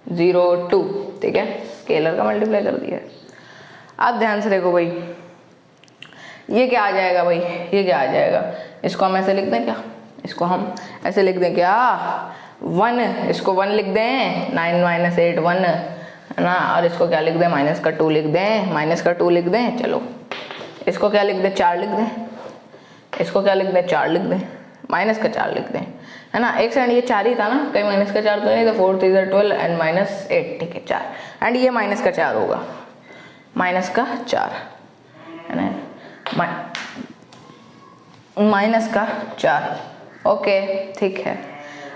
0 2, ठीक है, स्केलर का मल्टीप्लाई कर दिया है। अब ध्यान से देखो भाई, ये क्या आ जाएगा भाई, ये क्या आ जाएगा? इसको हम ऐसे लिख दें क्या? इसको हम ऐसे लिख दें क्या? 1, इसको 1 लिख दें, 9 - 8 1, है ना। और इसको क्या लिख दें? -2 लिख दें, -2 लिख दें। चलो इसको क्या लिख दें? 4 लिख दें। इसको क्या लिख दें? 4 लिख दें, -4 लिख दें, है ना। एक सेकंड, ये 4 ही था ना, कहीं -4 तो नहीं, तो 4 3 12 एंड -8, ठीक है 4, एंड ये -4 होगा, -4, है ना, -4, ओके ठीक है।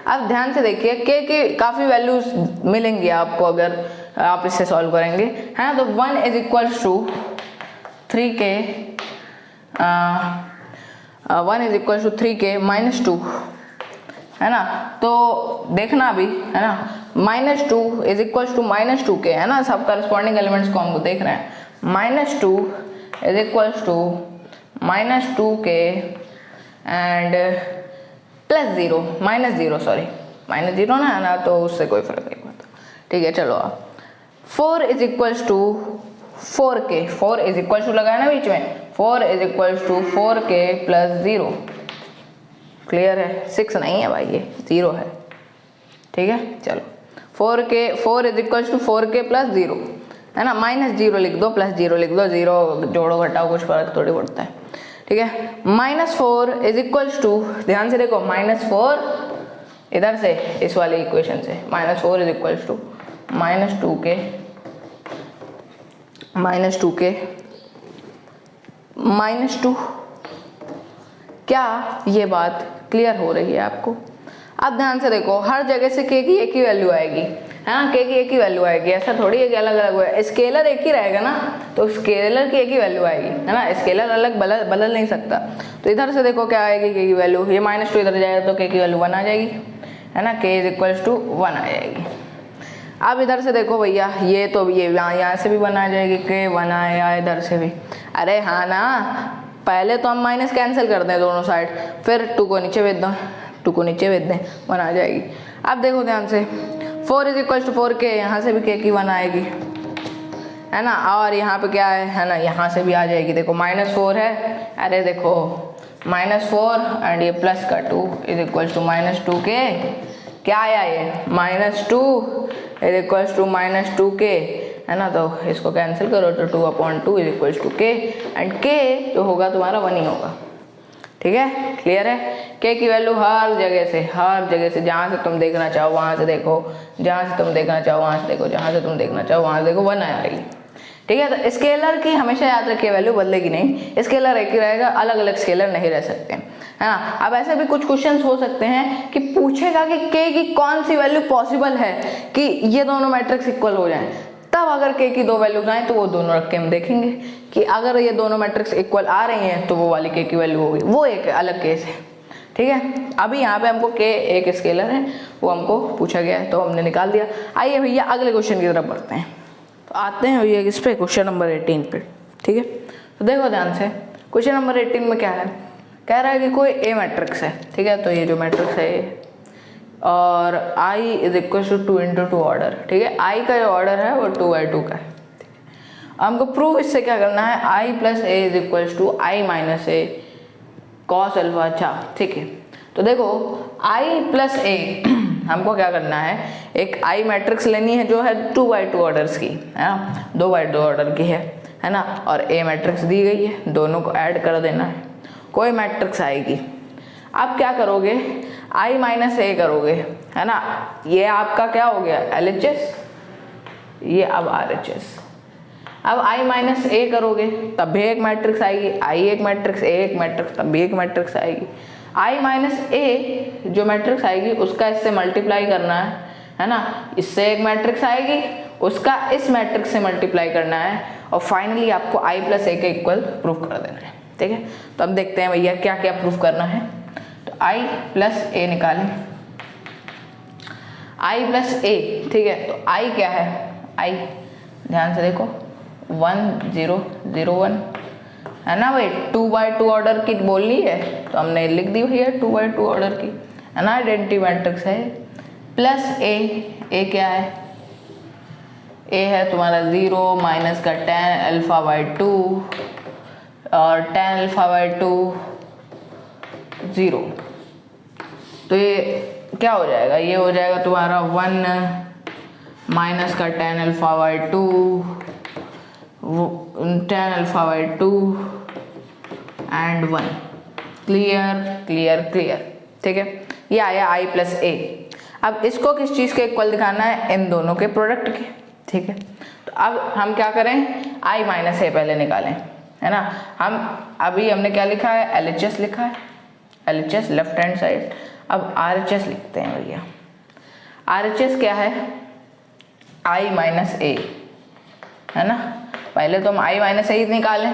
अब ध्यान से देखिए k की काफ़ी वैल्यूज मिलेंगी आपको अगर आप इससे सॉल्व करेंगे, है ना। तो 1 = 3k 1 = 3k - 2, है ना। तो देखना अभी, है ना, -2 = -2k, है ना। सब करस्पॉन्डिंग एलिमेंट्स को हमको देख रहे हैं। -2 = -2k एंड +0 -0 सॉरी -0 ना, है ना, तो उससे कोई फर्क नहीं पड़ता, ठीक है। चलो आप 4 = 4k, 4 = लगाया ना बीच में, 4 = 4k + 0, क्लियर है। 6 नहीं है भाई, ये 0 है, ठीक है। चलो 4 = 4k + 0, है ना। -0 लिख दो, +0 लिख दो, 0 जोड़ो घटाओ कुछ फर्क थोड़ी पड़ता है, ठीक है। -4 = ध्यान से देखो, -4 इधर से इस वाले इक्वेशन से, -4 = -2k -2 क्या ये बात क्लियर हो रही है आपको? अब ध्यान से देखो, हर जगह से k की एक ही वैल्यू आएगी, है ना, k की एक ही वैल्यू आएगी, ऐसा थोड़ी है कि अलग अलग हुआ। स्केलर एक ही रहेगा ना, तो स्केलर की एक ही वैल्यू आएगी, है ना, स्केलर अलग बदल नहीं सकता। तो इधर से देखो क्या आएगी k की वैल्यू, ये -2 इधर जाएगा तो k की वैल्यू 1 आ जाएगी, है ना, k = 1 आ जाएगी। अब इधर से देखो भैया, ये तो ये यहाँ से भी 1 आ जाएगी, k 1 आया इधर से भी, अरे हाँ ना। पहले तो हम माइनस कैंसिल कर दें दोनों साइड, फिर 2 को नीचे भेज दें, 2 को नीचे भेज दें, 1 आ जाएगी। अब देखो ध्यान से, 4 = 4k, यहाँ से भी k की 1 आएगी, है ना। और यहाँ पे क्या है ना, यहाँ से भी आ जाएगी, देखो -4 है, अरे देखो -4 एंड ये प्लस का 2 = -2k, क्या आया ये -2 = -2k, है ना। तो इसको कैंसिल करो तो 2/2 = k, एंड k जो होगा तुम्हारा 1 ही होगा, ठीक है, क्लियर है। k की वैल्यू हर जगह से जहाँ से तुम देखना चाहो वहाँ से देखो, जहाँ से तुम देखना चाहो वहाँ से देखो, जहाँ से तुम देखना चाहो वहाँ से देखो, 1 आ रही है, ठीक है। तो स्केलर की हमेशा याद रखिए वैल्यू बदलेगी नहीं, स्केलर एक ही रहेगा, अलग अलग स्केलर नहीं रह सकते, है ना। अब ऐसे भी कुछ क्वेश्चंस हो सकते हैं कि पूछेगा कि k की कौन सी वैल्यू पॉसिबल है कि ये दोनों मैट्रिक्स इक्वल हो जाएं, तब अगर k की 2 वैल्यूज आए तो वो दोनों रख के हम देखेंगे कि अगर ये दोनों मैट्रिक्स इक्वल आ रही हैं तो वो वाली k की वैल्यू होगी, वो एक अलग केस है, ठीक है। अभी यहाँ पे हमको k एक स्केलर है, वो हमको पूछा गया है तो हमने निकाल दिया। आइए भैया अगले क्वेश्चन की तरफ बढ़ते हैं, तो आते हैं भैया इस पे, क्वेश्चन नंबर 18 पे, ठीक है। तो देखो ध्यान से, क्वेश्चन नंबर 18 में क्या है, कह रहा है कि कोई ए मैट्रिक्स है, ठीक है। तो ये जो मैट्रिक्स है ये, और i = 2 × 2 ऑर्डर, ठीक है। i का जो ऑर्डर है वो 2/2 का है, हमको प्रूव इससे क्या करना है, i + a = i - a cos α, अच्छा ठीक है। तो देखो i + a हमको क्या करना है, एक i मैट्रिक्स लेनी है जो है 2/2 ऑर्डर्स की, है ना, 2/2 ऑर्डर की है ना, और a मैट्रिक्स दी गई है, दोनों को ऐड कर देना है, कोई मैट्रिक्स आएगी। आप क्या करोगे, i - a करोगे, है ना, ये आपका क्या हो गया LHS, ये अब RHS, अब i माइनस ए करोगे तब भी एक मैट्रिक्स आएगी, आई एक मैट्रिक्स, ए एक मैट्रिक्स, तब भी एक मैट्रिक्स आएगी। i माइनस ए जो मैट्रिक्स आएगी उसका इससे मल्टीप्लाई करना है ना, इससे एक मैट्रिक्स आएगी, उसका इस मैट्रिक्स से मल्टीप्लाई करना है, और फाइनली आपको i प्लस ए के इक्वल प्रूफ कर देना है। ठीक है, तो अब देखते हैं भैया क्या क्या प्रूफ करना है। तो i प्लस ए निकालें, i प्लस ए, ठीक है, तो i क्या है, i ध्यान से देखो 1 0 0 1 है ना भाई, 2x2 ऑर्डर की बोलनी है तो हमने लिख दी भैया 2x2 ऑर्डर की, है ना, आइडेंटिटी मैट्रिक्स है। प्लस ए क्या है, ए है तुम्हारा 0 माइनस का tan अल्फा बाई 2 और tan अल्फा बाई 2 0, तो ये क्या हो जाएगा, ये हो जाएगा तुम्हारा 1 माइनस का tan alpha by 2 tan alpha by 2 and 1। Clear clear clear, ठीक है, ये आया i प्लस ए। अब इसको किस चीज़ के इक्वल दिखाना है, इन दोनों के प्रोडक्ट के। ठीक है, तो अब हम क्या करें, i माइनस ए पहले निकालें, है ना। हम अभी हमने क्या लिखा है, LHS लिखा है, LHS लेफ्ट हैंड साइड। अब RHS लिखते हैं भैया। RHS क्या है, i माइनस ए, है ना। पहले तो हम i माइनस ए निकालें,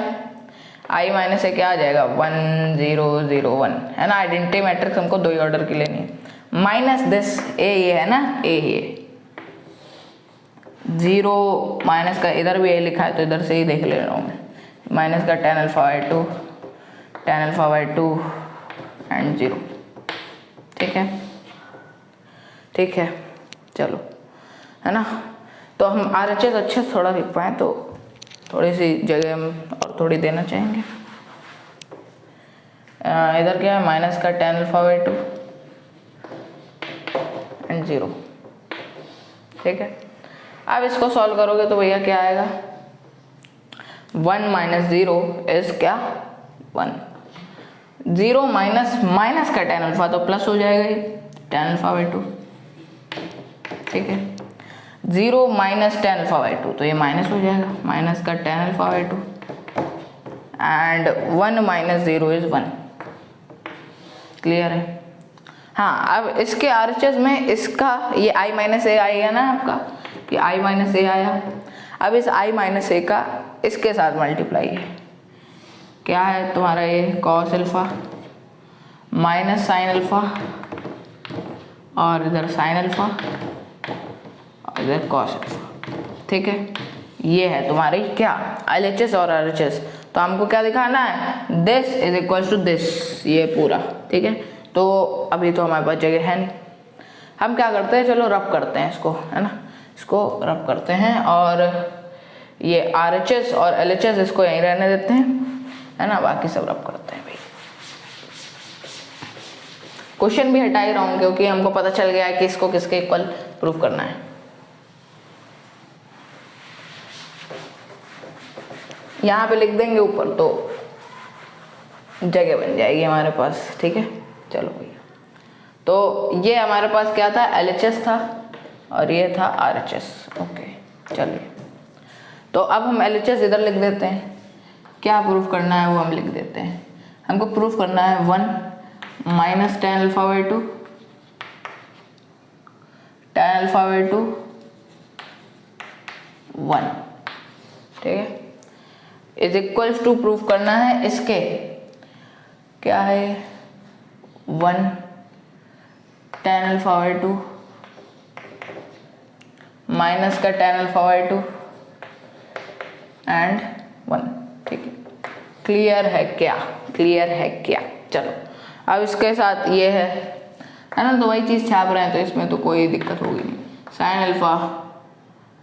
i माइनस ए क्या आ जाएगा 1 0 0 1, है ना। आइडेंटिटी मैट्रिक्स हमको 2 ही ऑर्डर की लेनी है। माइनस दिस ए, ये है ना ए, ये 0 माइनस का इधर भी ए लिखा है तो इधर से ही देख ले रहा हूँ मैं, माइनस का tan alpha by 2 tan alpha by 2 and 0। ठीक है, ठीक है, चलो, है ना। तो हम RHS अच्छे से थोड़ा लिख पाएँ तो थोड़ी सी जगह हम और थोड़ी देना चाहेंगे। इधर क्या है, माइनस का tan अल्फा बाई 2 एंड 0। ठीक है, अब इसको सॉल्व करोगे तो भैया क्या आएगा, 1 माइनस 0 इज क्या 1, 0 माइनस माइनस का tan अल्फा तो प्लस हो जाएगा ये tan अल्फा बाई 2। ठीक है, 0 माइनस tan अल्फा बाई 2 तो ये माइनस हो जाएगा, माइनस का tan alpha by 2 and 1 minus 0 is 1। Clear है। हाँ, अब इसके RHS में इसका ये i माइनस ए आएगा ना आपका, ये i माइनस ए आया। अब इस i माइनस ए का इसके साथ मल्टीप्लाई है, क्या है तुम्हारा ये cos alpha minus sine alpha और इधर साइन अल्फा और इधर कॉस अल्फा। ठीक है, ये है तुम्हारी क्या LHS और RHS। तो हमको क्या दिखाना है, this is equal to this, ये पूरा। ठीक है, तो अभी तो हमारे पास जगह है नहीं, हम क्या करते हैं, चलो रब करते हैं इसको, है ना, इसको रब करते हैं और ये RHS और LHS इसको यहीं रहने देते हैं, है ना, बाकी सब रब करते हैं भाई। क्वेश्चन भी हटा ही रहा हूँ क्योंकि हमको पता चल गया है कि इसको किसके इक्वल प्रूफ करना है। यहाँ पे लिख देंगे ऊपर तो जगह बन जाएगी हमारे पास। ठीक है, चलो भैया, तो ये हमारे पास क्या था, LHS था और ये था RHS। ओके, चलिए, तो अब हम LHS इधर लिख देते हैं, क्या प्रूफ करना है वो हम लिख देते हैं। हमको प्रूफ करना है 1 minus tan alpha by 2 tan alpha by 2 1। ठीक है, इज इक्वल्स टू प्रूफ करना है इसके, क्या है 1 tan अल्फा बाई 2 माइनस का tan अल्फा बाई 2 एंड 1। ठीक है, क्लियर है क्या, क्लियर है क्या। चलो, अब इसके साथ ये है ना, तो वही चीज़ छाप रहे हैं तो इसमें तो कोई दिक्कत होगी नहीं। साइन अल्फा,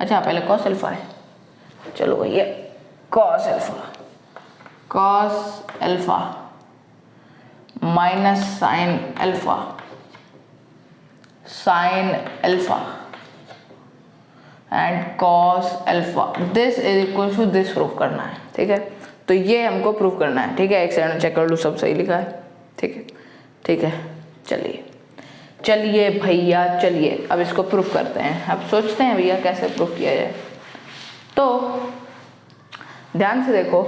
अच्छा पहले कॉस अल्फा है, चलो भैया cos alpha, cos alpha minus sine alpha, sine alpha and cos alpha, this is equal to this proof करना है। ठीक है, तो ये हमको प्रूफ करना है। ठीक है, एक सेकंड चेक कर लूँ सब सही लिखा है। ठीक है, ठीक है, चलिए चलिए भैया, चलिए अब इसको प्रूफ करते हैं। अब सोचते हैं भैया कैसे प्रूफ किया जाए। तो ध्यान से देखो,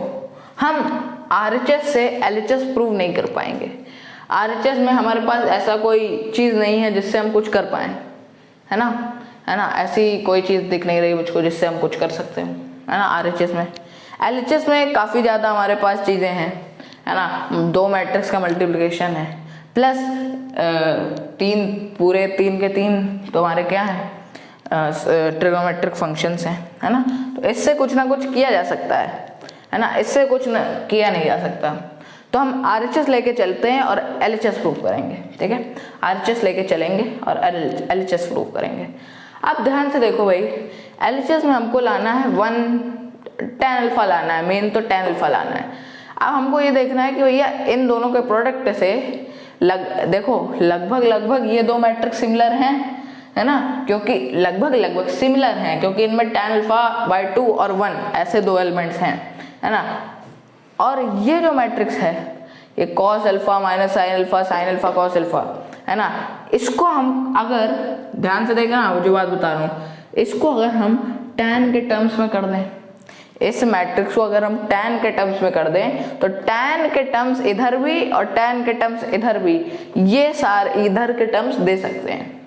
हम RHS से LHS प्रूव नहीं कर पाएंगे। RHS में हमारे पास ऐसा कोई चीज़ नहीं है जिससे हम कुछ कर पाएँ, है ना, ऐसी कोई चीज़ दिख नहीं रही मुझको जिससे हम कुछ कर सकते हो, है ना, RHS में। LHS में काफ़ी ज़्यादा हमारे पास चीज़ें हैं, है ना, 2 मैट्रिक्स का मल्टीप्लिकेशन है, प्लस 3 के 3 तो हमारे क्या है, ट्रिगोमेट्रिक फंक्शंस हैं, है ना। तो इससे कुछ ना कुछ किया जा सकता है ना, इससे कुछ किया नहीं जा सकता। तो हम RHS लेके चलते हैं और LHS प्रूव करेंगे, ठीक है। RHS लेके चलेंगे और LHS प्रूव करेंगे। अब ध्यान से देखो भाई, LHS में हमको लाना है 1 tan अल्फा लाना है, मेन तो tan अल्फा लाना है। अब हमको ये देखना है कि भैया इन दोनों के प्रोडक्ट से देखो लगभग ये 2 मैट्रिक्स सिमिलर हैं, है ना, क्योंकि लगभग सिमिलर हैं, क्योंकि इनमें tan अल्फा बाय 2 और 1 ऐसे 2 एलिमेंट्स हैं, है ना। और ये जो मैट्रिक्स है, ये cos alpha minus sin alpha cos alpha, है ना, इसको हम अगर ध्यान से देखना, वो जो बात बता रहा हूँ, इसको अगर हम tan के टर्म्स में कर दें, इस मैट्रिक्स को अगर हम tan के टर्म्स में कर दें, तो tan के टर्म्स इधर भी और tan के टर्म्स इधर भी, ये सारे इधर के टर्म्स दे सकते हैं,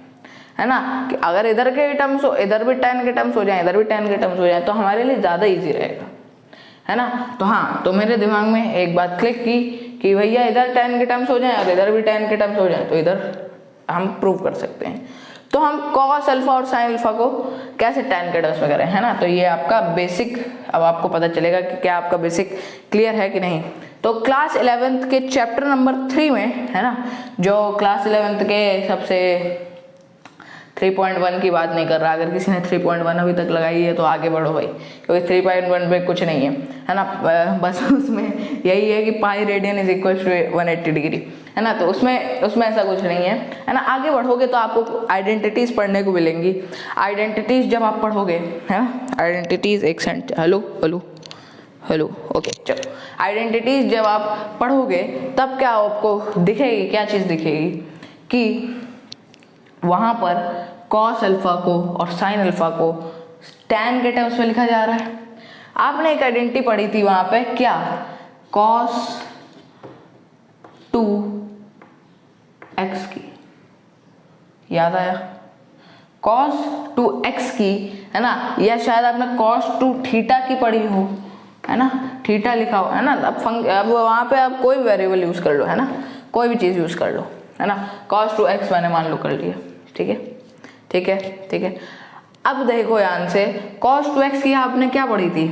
है ना, कि अगर इधर के टर्म्स हो, इधर भी tan के टर्म्स हो जाए, इधर भी tan के टर्म्स हो जाए, तो हमारे लिए ज़्यादा ईजी रहेगा, है ना। तो हाँ, तो मेरे दिमाग में एक बात क्लिक की कि भैया इधर tan के टर्म्स हो जाए और इधर भी tan के टर्म्स हो जाए, तो इधर हम प्रूव कर सकते हैं। तो हम cos अल्फा और sin अल्फा को कैसे tan के टर्म्स में करें, है ना। तो ये आपका बेसिक, अब आपको पता चलेगा कि क्या आपका बेसिक क्लियर है कि नहीं। तो क्लास 11th के चैप्टर नंबर 3 में, है ना, जो क्लास 11th के सबसे 3.1 की बात नहीं कर रहा, अगर किसी ने 3.1 अभी तक लगाई है तो आगे बढ़ो भाई, क्योंकि 3.1 में कुछ नहीं है ना, बस उसमें यही है कि pi radian is equal to 180 degree, है ना। तो उसमें ऐसा कुछ नहीं है ना। आगे बढ़ोगे तो आपको आइडेंटिटीज पढ़ने को मिलेंगी। आइडेंटिटीज जब आप पढ़ोगे, है ना, आइडेंटिटीज एक सेंट, हेलो ओके, चलो, आइडेंटिटीज जब आप पढ़ोगे तब क्या आपको दिखेगी, क्या चीज़ दिखेगी कि वहाँ पर cos अल्फा को और sin अल्फा को tan के टर्म्स में लिखा जा रहा है। आपने एक आइडेंटिटी पढ़ी थी वहाँ पे, क्या, cos 2x की, याद आया, cos 2x की, है ना, या शायद आपने cos 2 थीटा की पढ़ी हो, है ना, थीटा लिखा हो, है ना। अब वहाँ पे आप कोई वेरिएबल यूज कर लो, है ना, कोई भी चीज़ यूज कर लो, है ना। cos 2x मैंने मान लो कर लिया, ठीक है। अब देखो ध्यान से, cos 2x की आपने क्या पढ़ी थी,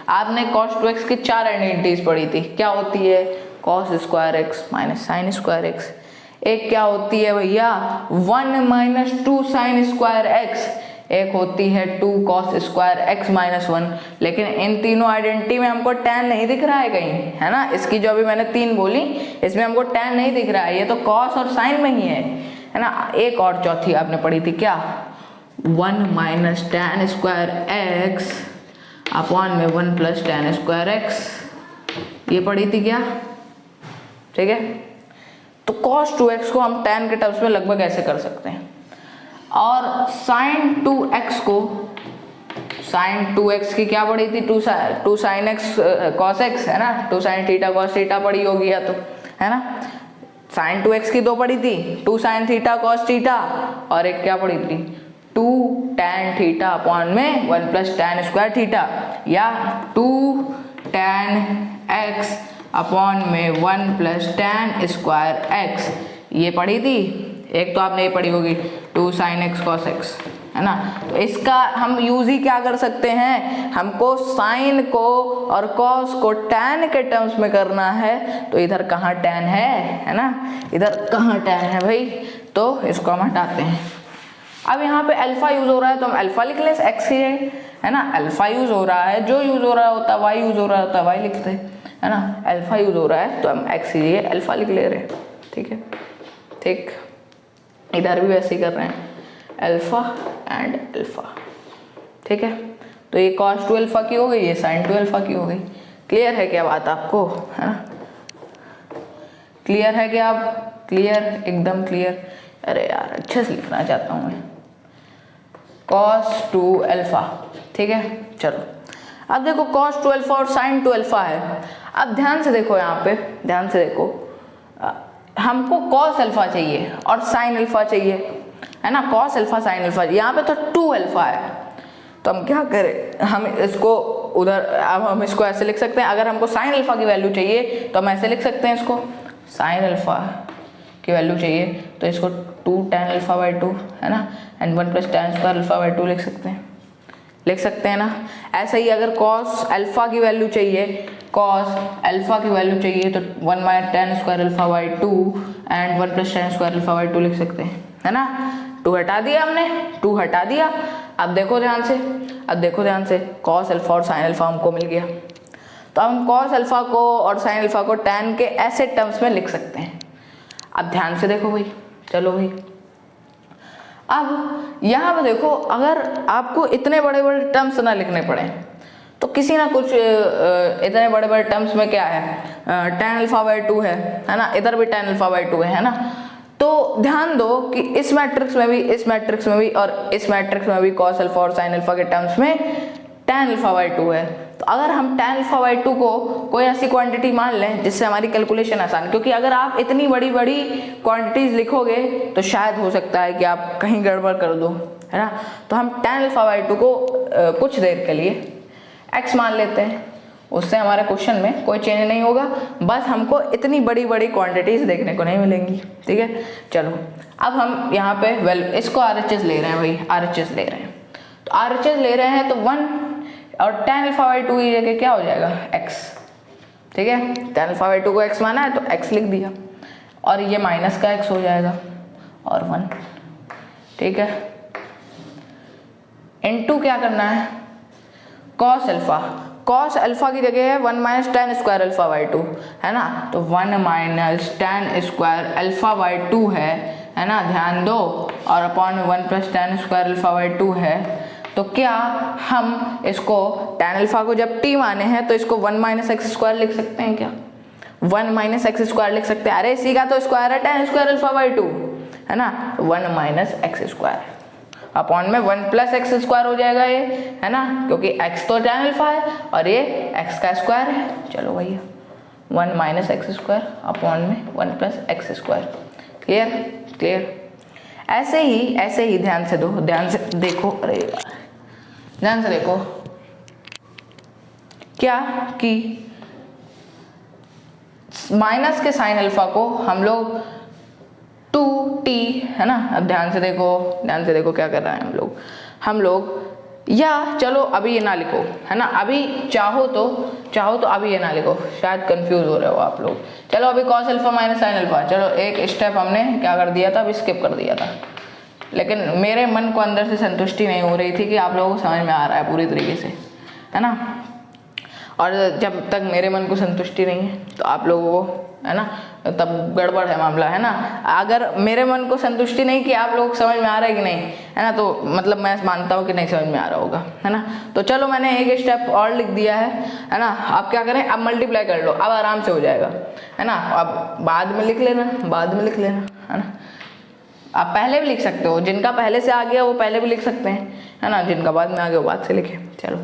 आपने cos 2x की 4 आइडेंटिटीज पढ़ी थी। क्या होती है, cos square x minus sine square x, एक क्या होती है भैया 1 माइनस 2 साइन स्क्वायर x, एक होती है 2 cos स्क्वायर x माइनस 1। लेकिन इन तीनों आइडेंटिटी में हमको tan नहीं दिख रहा है कहीं, है ना। इसकी जो अभी मैंने 3 बोली, इसमें हमको tan नहीं दिख रहा है, ये तो cos और sin में ही है ना। एक और चौथी आपने पढ़ी थी, क्या, 1 minus tan square x upon में 1 प्लस tan स्क्वायर x, ये पढ़ी थी क्या, ठीक है। तो cos 2x को हम tan के टर्म्स में लगभग ऐसे कर सकते हैं। और sin 2x को, sin 2x की क्या पढ़ी थी, 2 sin x cos x, है ना, 2 sin थीटा cos थीटा पढ़ी होगी या तो, है ना। sin 2x की 2 पढ़ी थी, 2 sin थीटा cos थीटा, और एक क्या पढ़ी थी, 2 tan थीटा अपॉन में 1 प्लस tan स्क्वायर थीटा, या 2 tan x अपॉन में 1 प्लस tan स्क्वायर x, ये पढ़ी थी। एक तो आपने ये पढ़ी होगी 2 sin x cos x, है ना। तो इसका हम यूज ही क्या कर सकते हैं, हमको साइन को और कॉस को tan के टर्म्स में करना है। तो इधर कहाँ tan है ना, इधर कहाँ tan है भाई, तो इसको हम हटाते हैं। अब यहाँ पे अल्फा यूज हो रहा है तो हम अल्फा लिख लें x की जगह, है ना। अल्फा यूज हो रहा है, जो यूज हो रहा होता है y यूज हो रहा होता है y लिखते हैं, है ना। अल्फा यूज हो रहा है तो हम x की जगह अल्फा लिख ले रहे हैं, ठीक है। ठीक, इधर भी वैसे ही कर रहे हैं, अल्फा एंड अल्फा, ठीक है। तो ये cos 2 अल्फा की हो गई, ये sin 2 अल्फा की हो गई। क्लियर है क्या बात आपको, है ना, क्लियर है क्या आप, क्लियर, एकदम क्लियर। अरे यार अच्छे से लिखना चाहता हूँ मैं, cos 2 अल्फा, ठीक है। चलो अब देखो cos 2 अल्फा और sin 2 अल्फा है। अब ध्यान से देखो, यहाँ पे ध्यान से देखो, हमको cos अल्फा चाहिए और sin अल्फा चाहिए, है ना। cos अल्फा sin अल्फा, यहाँ पे तो 2 अल्फा है, तो हम क्या करें, हम इसको उधर, अब हम इसको ऐसे लिख सकते हैं। अगर हमको sin अल्फा की वैल्यू चाहिए तो हम ऐसे लिख सकते हैं, इसको sin अल्फा की वैल्यू चाहिए तो इसको 2 tan अल्फा बाई 2, है ना, and 1 plus tan square alpha by 2 लिख सकते हैं ना। ऐसे ही अगर cos अल्फा की वैल्यू चाहिए, cos अल्फा की वैल्यू चाहिए तो 1 minus tan square alpha by 2 and 1 plus tan square alpha by 2 लिख सकते हैं, है ना। 2 हटा दिया हमने, 2 हटा दिया। अब देखो ध्यान से, cos अल्फा और sin अल्फा हमको मिल गया, तो हम cos अल्फा को और sin अल्फा को tan के ऐसे टर्म्स में लिख सकते हैं। अब ध्यान से देखो भाई, चलो भाई, अब यहाँ पे देखो, अगर आपको इतने बड़े बड़े टर्म्स ना लिखने पड़े तो किसी ना कुछ इतने बड़े बड़े टर्म्स में क्या है, tan अल्फा बाई 2 है ना, इधर भी tan अल्फा बाई 2 है ना। तो ध्यान दो कि इस मैट्रिक्स में भी, इस मैट्रिक्स में भी और इस मैट्रिक्स में भी cos अल्फा और sin अल्फा के टर्म्स में tan अल्फा बाई 2 है। तो अगर हम tan अल्फा बाई 2 को कोई ऐसी क्वांटिटी मान लें जिससे हमारी कैलकुलेशन आसान, क्योंकि अगर आप इतनी बड़ी बड़ी क्वांटिटीज लिखोगे तो शायद हो सकता है कि आप कहीं गड़बड़ कर दो, है ना। तो हम tan अल्फा बाई 2 को कुछ देर के लिए x मान लेते हैं, उससे हमारे क्वेश्चन में कोई चेंज नहीं होगा, बस हमको इतनी बड़ी बड़ी क्वांटिटीज देखने को नहीं मिलेंगी, ठीक है। चलो अब हम यहाँ पे इसको RHS ले रहे हैं भाई, RHS ले रहे हैं, तो RHS ले रहे हैं तो 1 और tan अल्फा बाई 2 की जगह क्या हो जाएगा, x, ठीक है। tan अल्फा बाई 2 को x माना है तो x लिख दिया, और ये माइनस का x हो जाएगा और 1, ठीक है। इनटू क्या करना है, cos अल्फा की जगह है 1 minus tan square alpha by 2, है ना। तो 1 minus tan square alpha by 2 है ना, ध्यान दो, और अपॉन में 1 plus tan square alpha by 2 है। तो क्या हम इसको tan अल्फा को जब t माने हैं तो इसको 1 माइनस एक्स स्क्वायर लिख सकते हैं क्या, 1 माइनस एक्स स्क्वायर लिख सकते हैं। अरे इसी का तो स्क्वायर है tan स्क्वायर अल्फा बाई 2, है ना। 1 माइनस एक्स स्क्वायर अपॉन में 1 प्लस एक्स स्क्वायर हो जाएगा ये, है ना, क्योंकि x तो tan अल्फा है और ये x का स्क्वायर है। चलो भैया 1 माइनस एक्स स्क्वायर अपॉन में 1 प्लस एक्स स्क्वायर, क्लियर। ऐसे ही ध्यान से देखो, अरे ध्यान से देखो क्या कि माइनस के साइन अल्फा को हम लोग 2t, है ना। अब ध्यान से देखो क्या कर रहे हैं हम लोग या चलो अभी ये ना लिखो, है ना, अभी चाहो तो अभी ये ना लिखो, शायद कंफ्यूज हो रहे हो आप लोग। चलो अभी cos alpha minus sine alpha, चलो एक स्टेप हमने क्या कर दिया था, अभी स्किप कर दिया था, लेकिन मेरे मन को अंदर से संतुष्टि नहीं हो रही थी कि आप लोगों को समझ में आ रहा है पूरी तरीके से, है ना। और जब तक मेरे मन को संतुष्टि नहीं है तो आप लोगों को, है ना, तब गड़बड़ है मामला, है ना। अगर मेरे मन को संतुष्टि नहीं कि आप लोग समझ में आ रहा है कि नहीं, है ना, तो मतलब मैं मानता हूँ कि नहीं समझ में आ रहा होगा, है ना। तो चलो मैंने एक स्टेप और लिख दिया है ना। अब क्या करें, अब मल्टीप्लाई कर लो, अब आराम से हो जाएगा, है ना। अब बाद में लिख लेना, है ना। आप पहले भी लिख सकते हो, जिनका पहले से आ गया वो पहले भी लिख सकते हैं, है ना, जिनका बाद में आ गया वो बाद से लिखे। चलो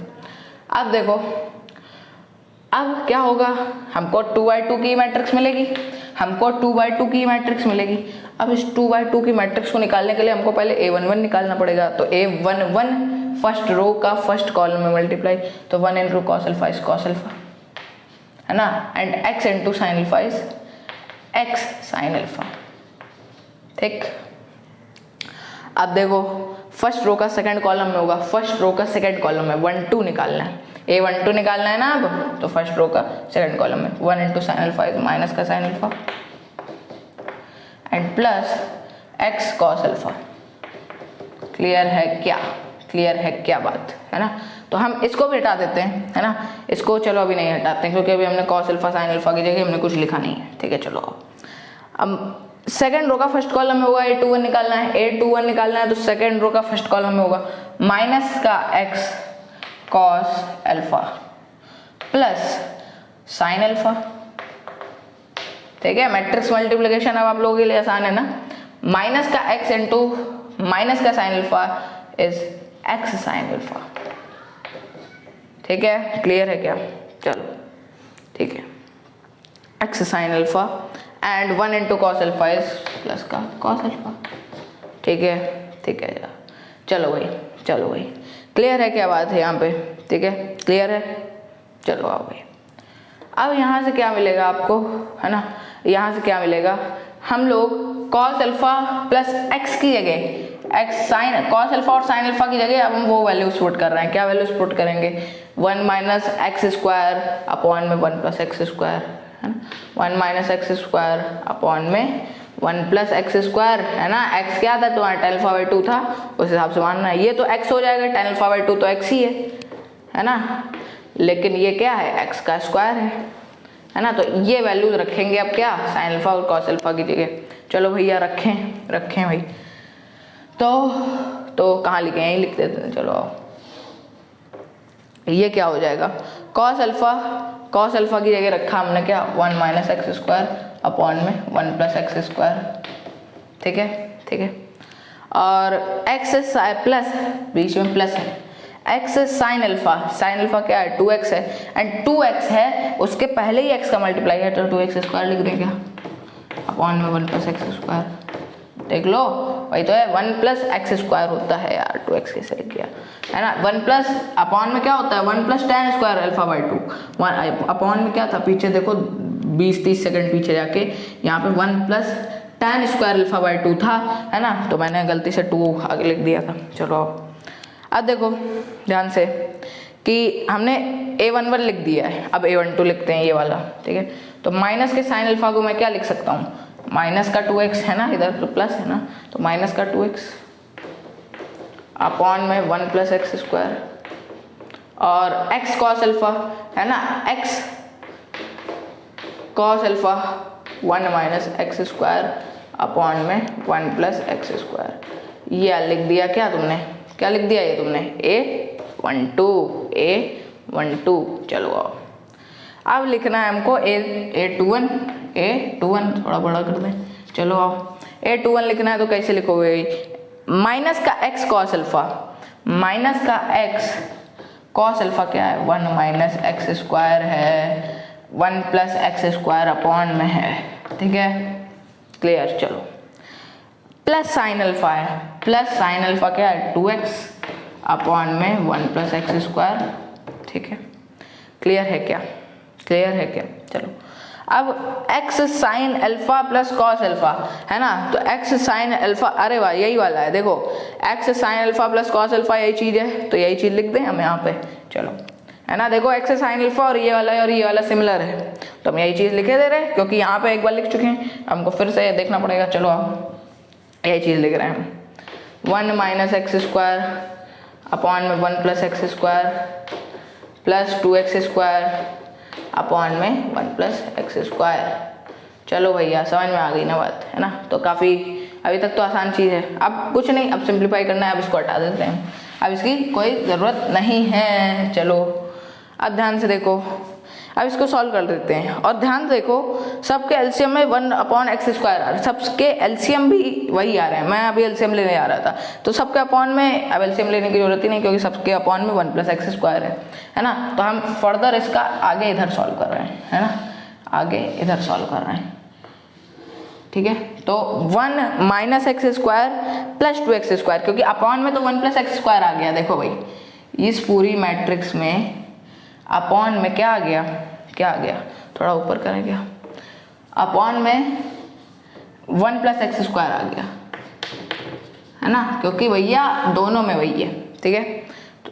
अब देखो, अब क्या होगा, हमको 2/2 की मैट्रिक्स मिलेगी, अब इस 2/2 की मैट्रिक्स को निकालने के लिए हमको पहले a11 निकालना पड़ेगा। तो a11 फर्स्ट रो का फर्स्ट कॉलम में मल्टीप्लाई, तो 1 into cos alpha is cos alpha, है ना, and x into sine alpha is x sine alpha, ठीक। अब देखो फर्स्ट रो का सेकंड कॉलम में होगा, फर्स्ट रो का सेकंड कॉलम में 1 2 निकालना है, a12 निकालना है ना। अब तो फर्स्ट रो का सेकंड कॉलम में 1 into sine alpha is minus का sine alpha and plus x cos alpha. Clear है क्या बात, है ना। तो हम इसको भी हटा देते हैं, है ना, इसको चलो अभी नहीं हटाते हैं क्योंकि अभी हमने कॉस अल्फा साइन अल्फा की जगह हमने कुछ लिखा नहीं है, ठीक है। चलो अब सेकंड रो का फर्स्ट कॉलम में होगा a21 निकालना है, तो सेकंड रो का फर्स्ट कॉलम में होगा माइनस का x cos alpha plus sine alpha, ठीक है। मैट्रिक्स मल्टीप्लिकेशन अब आप लोगों के लिए आसान है ना। माइनस का x इंटू माइनस का sine alpha is x sine alpha, ठीक है, क्लियर है क्या? चलो ठीक है, x sign alpha and 1 into cos alpha is plus का कॉस अल्फा। ठीक है, ठीक है, चलो भाई, चलो भाई, क्लियर है क्या बात है यहाँ पे? ठीक है, क्लियर है, चलो आओ भाई। अब यहाँ से क्या मिलेगा आपको, है ना, यहाँ से क्या मिलेगा, हम लोग कॉस अल्फा प्लस एक्स की जगह एक्स साइन कॉस अल्फा और साइन अल्फा की जगह अब हम वो वैल्यूज पुट कर रहे हैं। क्या वैल्यूज पुट करेंगे? 1 माइनस एक्स स्क्वायर अपॉन में 1 प्लस एक्स स्क्वायर, है ना, 1 माइनस एक्स स्क्वायर अपॉन में 1 प्लस एक्स स्क्वायर, है ना। एक्स क्या था तुम्हारा? tan अल्फा बाई 2 था, उस हिसाब से मानना है। ये तो एक्स हो जाएगा, tan अल्फा बाई 2 तो एक्स ही है ना, लेकिन ये क्या है? एक्स का स्क्वायर है ना। तो ये वैल्यूज रखेंगे अब क्या? साइन अल्फा और कॉस अल्फा की जगह। चलो भैया रखें भाई। तो कहाँ लिखे? यहीं लिख देते हैं। चलो आओ, ये क्या हो जाएगा? कॉस अल्फा की जगह रखा हमने क्या? 1 माइनस एक्स स्क्वायर अपॉन में 1 प्लस एक्स स्क्वायर। ठीक है, ठीक है, और एक्स प्लस, बीच में प्लस है, एक्स साइन अल्फा क्या है? 2x है, एंड 2x है उसके पहले ही x का मल्टीप्लाई है, तो 2x स्क्वायर लिख दें क्या? अपॉन में 1 प्लस एक्स स्क्वायर। देख लो वही तो है, 1 प्लस एक्स स्क्वायर होता है यार, 2x कैसे लिख गया, है ना। 1 प्लस अपॉन में क्या होता है? 1 plus tan square alpha by 2। 1 upon में क्या था? पीछे देखो 20-30 सेकंड पीछे जाके, यहाँ पे 1 plus tan square alpha by 2 था, है ना, तो मैंने गलती से 2 आगे लिख दिया था। चलो अब देखो ध्यान से कि हमने a11 लिख दिया है, अब a12 लिखते हैं ये वाला। ठीक है, तो माइनस के साइन अल्फा को मैं क्या लिख सकता हूँ? माइनस का 2x है ना, इधर तो प्लस है ना, तो माइनस का 2x अपॉन में 1 प्लस एक्स स्क्वायर, और x कॉस अल्फा है ना, x cos alpha 1 minus x square upon में 1 प्लस एक्स स्क्वायर। ये लिख दिया क्या तुमने? क्या लिख दिया ये तुमने? a12। चलो आओ, अब लिखना है हमको a21 थोड़ा बड़ा कर दें। चलो आओ, a21 लिखना है तो कैसे लिखोगे? माइनस का x कॉस अल्फा, माइनस का x कॉस अल्फा क्या है? 1 माइनस एक्स स्क्वायर है, 1 प्लस एक्स स्क्वायर अपॉन में है। ठीक है, क्लियर। चलो प्लस साइन अल्फा है, प्लस साइन अल्फा क्या है? 2x अपॉन में 1 प्लस एक्स स्क्वायर। ठीक है, क्लियर है क्या? क्लियर है क्या? चलो अब x sine alpha plus cos alpha, है ना, तो x साइन अल्फा, अरे वाह यही वाला है, देखो x sine alpha plus cos alpha यही चीज़ है, तो यही चीज़ लिख दें हम यहाँ पे। चलो, है ना, देखो x साइन अल्फा और ये वाला सिमिलर है, तो हम यही चीज़ लिखे दे रहे हैं, क्योंकि यहाँ पे एक बार लिख चुके हैं, हमको फिर से देखना पड़ेगा। चलो आप यही चीज़ लिख रहे हैं, 1 माइनस एक्स स्क्वायर अपॉन में 1 plus x square plus 2x square upon में 1 प्लस एक्स स्क्वायर। चलो भैया समझ में आ गई ना बात, है ना। तो काफ़ी अभी तक तो आसान चीज़ है, अब कुछ नहीं, अब सिंप्लीफाई करना है, अब इसको हटा देते हैं, अब इसकी कोई ज़रूरत नहीं है। चलो अब ध्यान से देखो, अब इसको सॉल्व कर देते हैं, और ध्यान से देखो सबके एलसीएम में 1 अपॉन एक्स स्क्वायर आ रहा है, सबके एलसीएम भी वही आ रहे हैं। मैं अभी एलसीएम लेने आ रहा था, तो सबके अपॉन में अब एलसीएम लेने की जरूरत ही नहीं, क्योंकि सबके अपॉन में 1 प्लस एक्स स्क्वायर है ना। तो हम फर्दर इसका आगे इधर सॉल्व कर रहे हैं, है ना, आगे इधर सॉल्व कर रहे हैं। ठीक है, तो 1 minus x square plus 2x square, क्योंकि अपॉन में तो 1 प्लस एक्स स्क्वायर आ गया। देखो भाई इस पूरी मैट्रिक्स में अपॉन में क्या आ गया, क्या आ गया, थोड़ा ऊपर करें क्या, अपॉन में 1 प्लस एक्स स्क्वायर आ गया, है ना, क्योंकि भैया दोनों में वही है। ठीक है, तो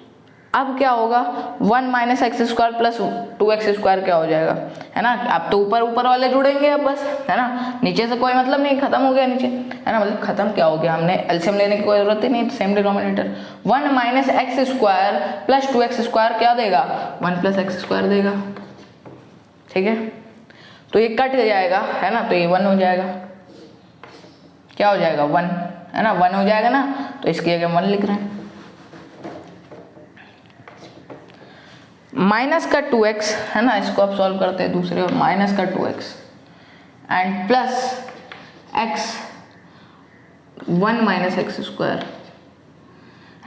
अब क्या होगा, 1 minus x square plus 2x square क्या हो जाएगा, है ना। अब तो ऊपर वाले जुड़ेंगे अब बस, है ना, नीचे से कोई मतलब नहीं, खत्म हो गया नीचे, है ना, मतलब खत्म क्या हो गया, हमने एलसीएम लेने की कोई जरूरत ही नहीं, same denominator. 1 minus x square plus 2x square क्या देगा, 1 प्लस एक्स स्क्वायर देगा। ठीक है, तो ये कट जाएगा, है ना, तो ये 1 हो जाएगा, क्या हो जाएगा 1, है ना, 1 हो जाएगा ना, तो इसकी जगह 1 लिख रहे हैं। माइनस का 2x, है ना, इसको अब सॉल्व करते हैं दूसरे, और माइनस का 2x and plus x 1 minus x square,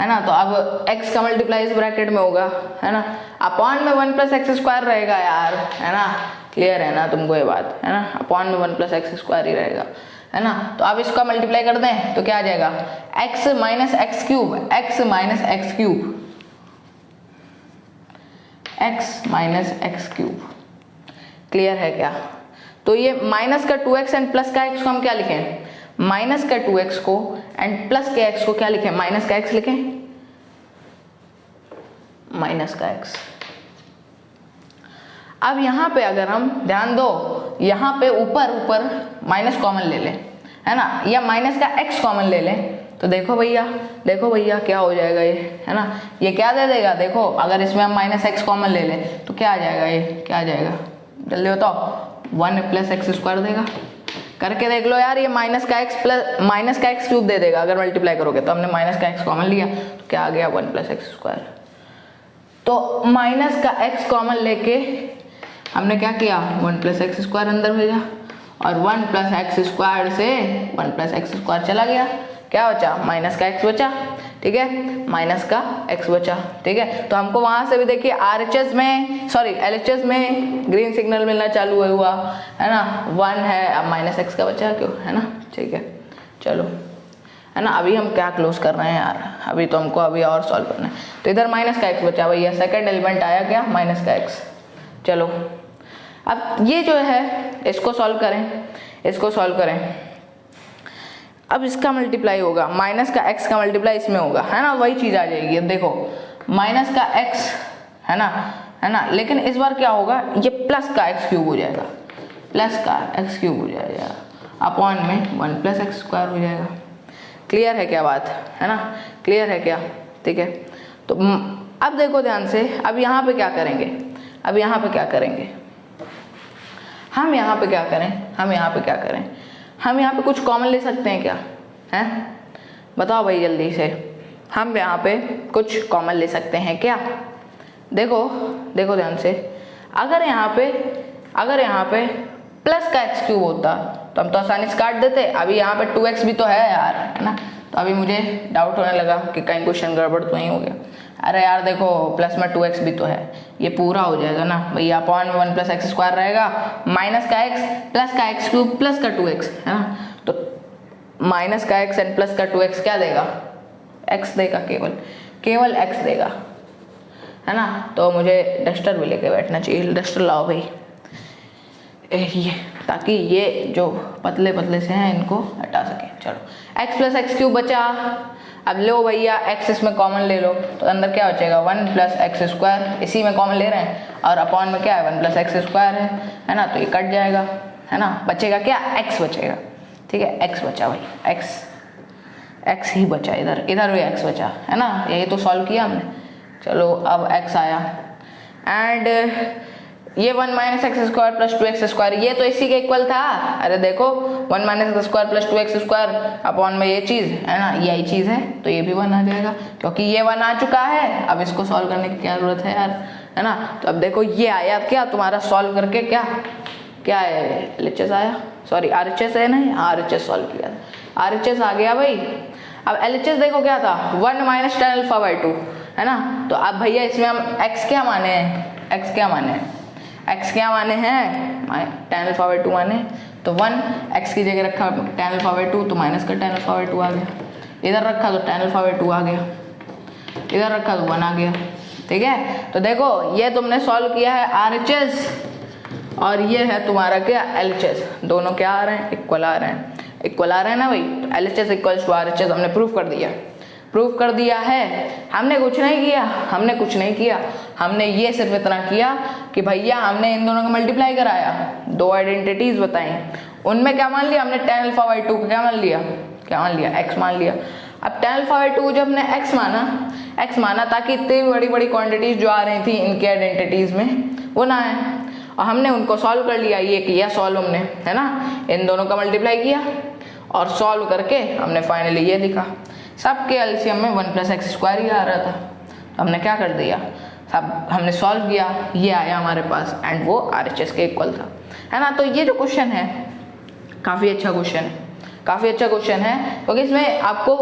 है ना। तो अब x का मल्टीप्लाई इस ब्रैकेट में होगा, है ना, अपॉन में 1 प्लस एक्स स्क्वायर रहेगा यार, है ना, क्लियर है ना तुमको ये बात, है ना, अपॉन में 1 प्लस एक्स स्क्वायर ही रहेगा, है ना। तो अब इसका मल्टीप्लाई कर दें तो क्या आ जाएगा, x minus x cube, x minus x cube, x minus x cube, clear है क्या। तो ये माइनस का 2x एंड प्लस का x को हम क्या लिखें, माइनस का 2x को एंड प्लस के x को क्या लिखें, माइनस का x लिखें, माइनस का x। अब यहाँ पे अगर हम ध्यान दो, यहाँ पे ऊपर ऊपर माइनस कॉमन ले लें, है ना, या माइनस का x कॉमन ले लें, तो देखो भैया क्या हो जाएगा ये, है ना, ये क्या दे देगा, देखो अगर इसमें हम माइनस एक्स कॉमन ले लें तो क्या आ जाएगा, ये क्या आ जाएगा, जल्दी बताओ, 1 प्लस एक्स स्क्वायर देगा। करके देख लो यार, ये माइनस का एक्स प्लस माइनस का एक्स क्यूब दे देगा अगर मल्टीप्लाई करोगे। तो हमने माइनस का एक्स कॉमन लिया तो क्या आ गया, 1 प्लस एक्स स्क्वायर। तो माइनस का एक्स कॉमन लेके हमने क्या किया, 1 प्लस एक्स स्क्वायर अंदर भेजा, और 1 प्लस एक्स स्क्वायर से 1 प्लस एक्स स्क्वायर चला गया, क्या बचा, माइनस का एक्स बचा, ठीक है, माइनस का एक्स बचा, ठीक है। तो हमको वहां से भी देखिए RHS में सॉरी LHS में ग्रीन सिग्नल मिलना चालू हुआ, है ना, 1 है, अब माइनस एक्स का बचा क्यों, है ना, ठीक है, चलो, है ना। अभी हम क्या क्लोज कर रहे हैं यार, अभी तो हमको अभी और सॉल्व करना है। तो इधर माइनस का एक्स बचा भैया, सेकेंड एलिमेंट आया क्या, माइनस का एक्स। चलो अब ये जो है इसको सॉल्व करें, अब इसका मल्टीप्लाई होगा, माइनस का एक्स का मल्टीप्लाई इसमें होगा, है ना, वही चीज़ आ जाएगी। अब देखो माइनस का एक्स, है ना, लेकिन इस बार क्या होगा, ये प्लस का एक्स क्यूब हो जाएगा, प्लस का एक्स क्यूब हो जाएगा, अपॉन में 1 प्लस एक्स स्क्वायर हो जाएगा। क्लियर है क्या बात, है ना, क्लियर है क्या, ठीक है। तो अब देखो ध्यान से, अब यहाँ पे क्या करेंगे, हम यहाँ पे क्या करें, हम यहाँ पे कुछ कॉमन ले सकते हैं क्या, हैं, बताओ भाई जल्दी से, हम यहाँ पे कुछ कॉमन ले सकते हैं क्या। देखो ध्यान से, अगर यहाँ पे प्लस का एक्स क्यूब होता तो हम तो आसानी से काट देते। अभी यहाँ पे 2x भी तो है यार, है ना, तो अभी मुझे डाउट होने लगा कि कहीं क्वेश्चन गड़बड़ तो नहीं हो गया। अरे यार देखो प्लस में 2x भी तो है, ये पूरा हो जाएगा ना भैया, अपॉन में 1 प्लस एक्स स्क्वायर रहेगा, माइनस का x प्लस का एक्स क्यूब प्लस का 2x, है ना। तो माइनस का x एंड प्लस का 2x क्या देगा, x देगा, केवल x देगा, है ना। तो मुझे डस्टर भी लेके बैठना चाहिए, डस्टर लाओ भाई, ये ताकि ये जो पतले से हैं इनको हटा सकें। चलो x प्लस एक्स क्यूब बचा, अब लो भैया x इसमें कॉमन ले लो, तो अंदर क्या बचेगा, 1 प्लस एक्स स्क्वायर, इसी में कॉमन ले रहे हैं, और अपॉन में क्या है, 1 प्लस एक्स स्क्वायर है ना, तो ये कट जाएगा, है ना, बचेगा क्या, x बचेगा, ठीक है, x बचा भाई, x ही बचा, इधर भी x बचा, है ना, यही तो सॉल्व किया हमने। चलो अब x आया, एंड ये 1 minus x square plus 2x square, ये तो इसी के इक्वल था। अरे देखो 1 minus x square plus 2x square upon में ये चीज़, है ना, यही चीज़ है, तो ये भी 1 आ जाएगा, क्योंकि ये 1 आ चुका है। अब इसको सॉल्व करने की क्या जरूरत है यार, है ना। तो अब देखो ये आया क्या तुम्हारा सॉल्व करके, क्या है, LHS आया, सॉरी RHS है ना, RHS सॉल्व किया, RHS आ गया भाई। अब LHS देखो क्या था, 1 माइनस tan अल्फा बाई 2, है ना। तो अब भैया इसमें हम x क्या माने हैं, x क्या माने हैं, tan अल्फा बाई 2 माने, तो 1 x की जगह रखा tan अल्फा बाई 2, तो माइनस का tan अल्फा बाई 2 आ गया, इधर रखा तो tan अल्फा बाई 2 आ गया, इधर रखा तो 1 आ गया, ठीक है। तो देखो ये तुमने सॉल्व किया है RHS, और ये है तुम्हारा क्या, LHS, दोनों क्या आ रहे हैं, इक्वल आ रहे हैं ना भाई। तो LHS इक्वल्स टू RHS हमने प्रूफ कर दिया है। हमने कुछ नहीं किया, हमने ये सिर्फ इतना किया कि भैया हमने इन दोनों का मल्टीप्लाई कराया, दो आइडेंटिटीज बताई, उनमें क्या मान लिया हमने, tan अल्फा बाई 2 को क्या मान लिया, x मान लिया। अब tan अल्फा बाई 2 जब हमने x माना ताकि इतनी बड़ी क्वांटिटीज जो आ रही थी इनके आइडेंटिटीज में वो ना आए, और हमने उनको सॉल्व कर लिया, ये किया सॉल्व हमने, है ना, इन दोनों का मल्टीप्लाई किया और सॉल्व करके हमने फाइनली ये लिखा। सबके एलसीएम में 1 प्लस एक्स स्क्वायर ही आ रहा था, तो हमने क्या कर दिया, सब हमने सॉल्व किया, ये आया हमारे पास, एंड वो RHS के इक्वल था, है ना। तो ये जो क्वेश्चन है काफ़ी अच्छा क्वेश्चन है, क्योंकि इसमें आपको